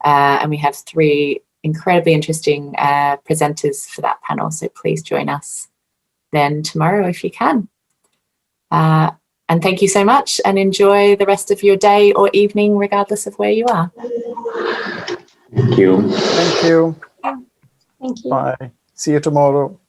A: And we have 3 incredibly interesting presenters for that panel. So please join us then tomorrow if you can. And thank you so much, and enjoy the rest of your day or evening, regardless of where you are.
B: Thank you.
E: Thank you.
D: Thank you.
E: Bye. See you tomorrow.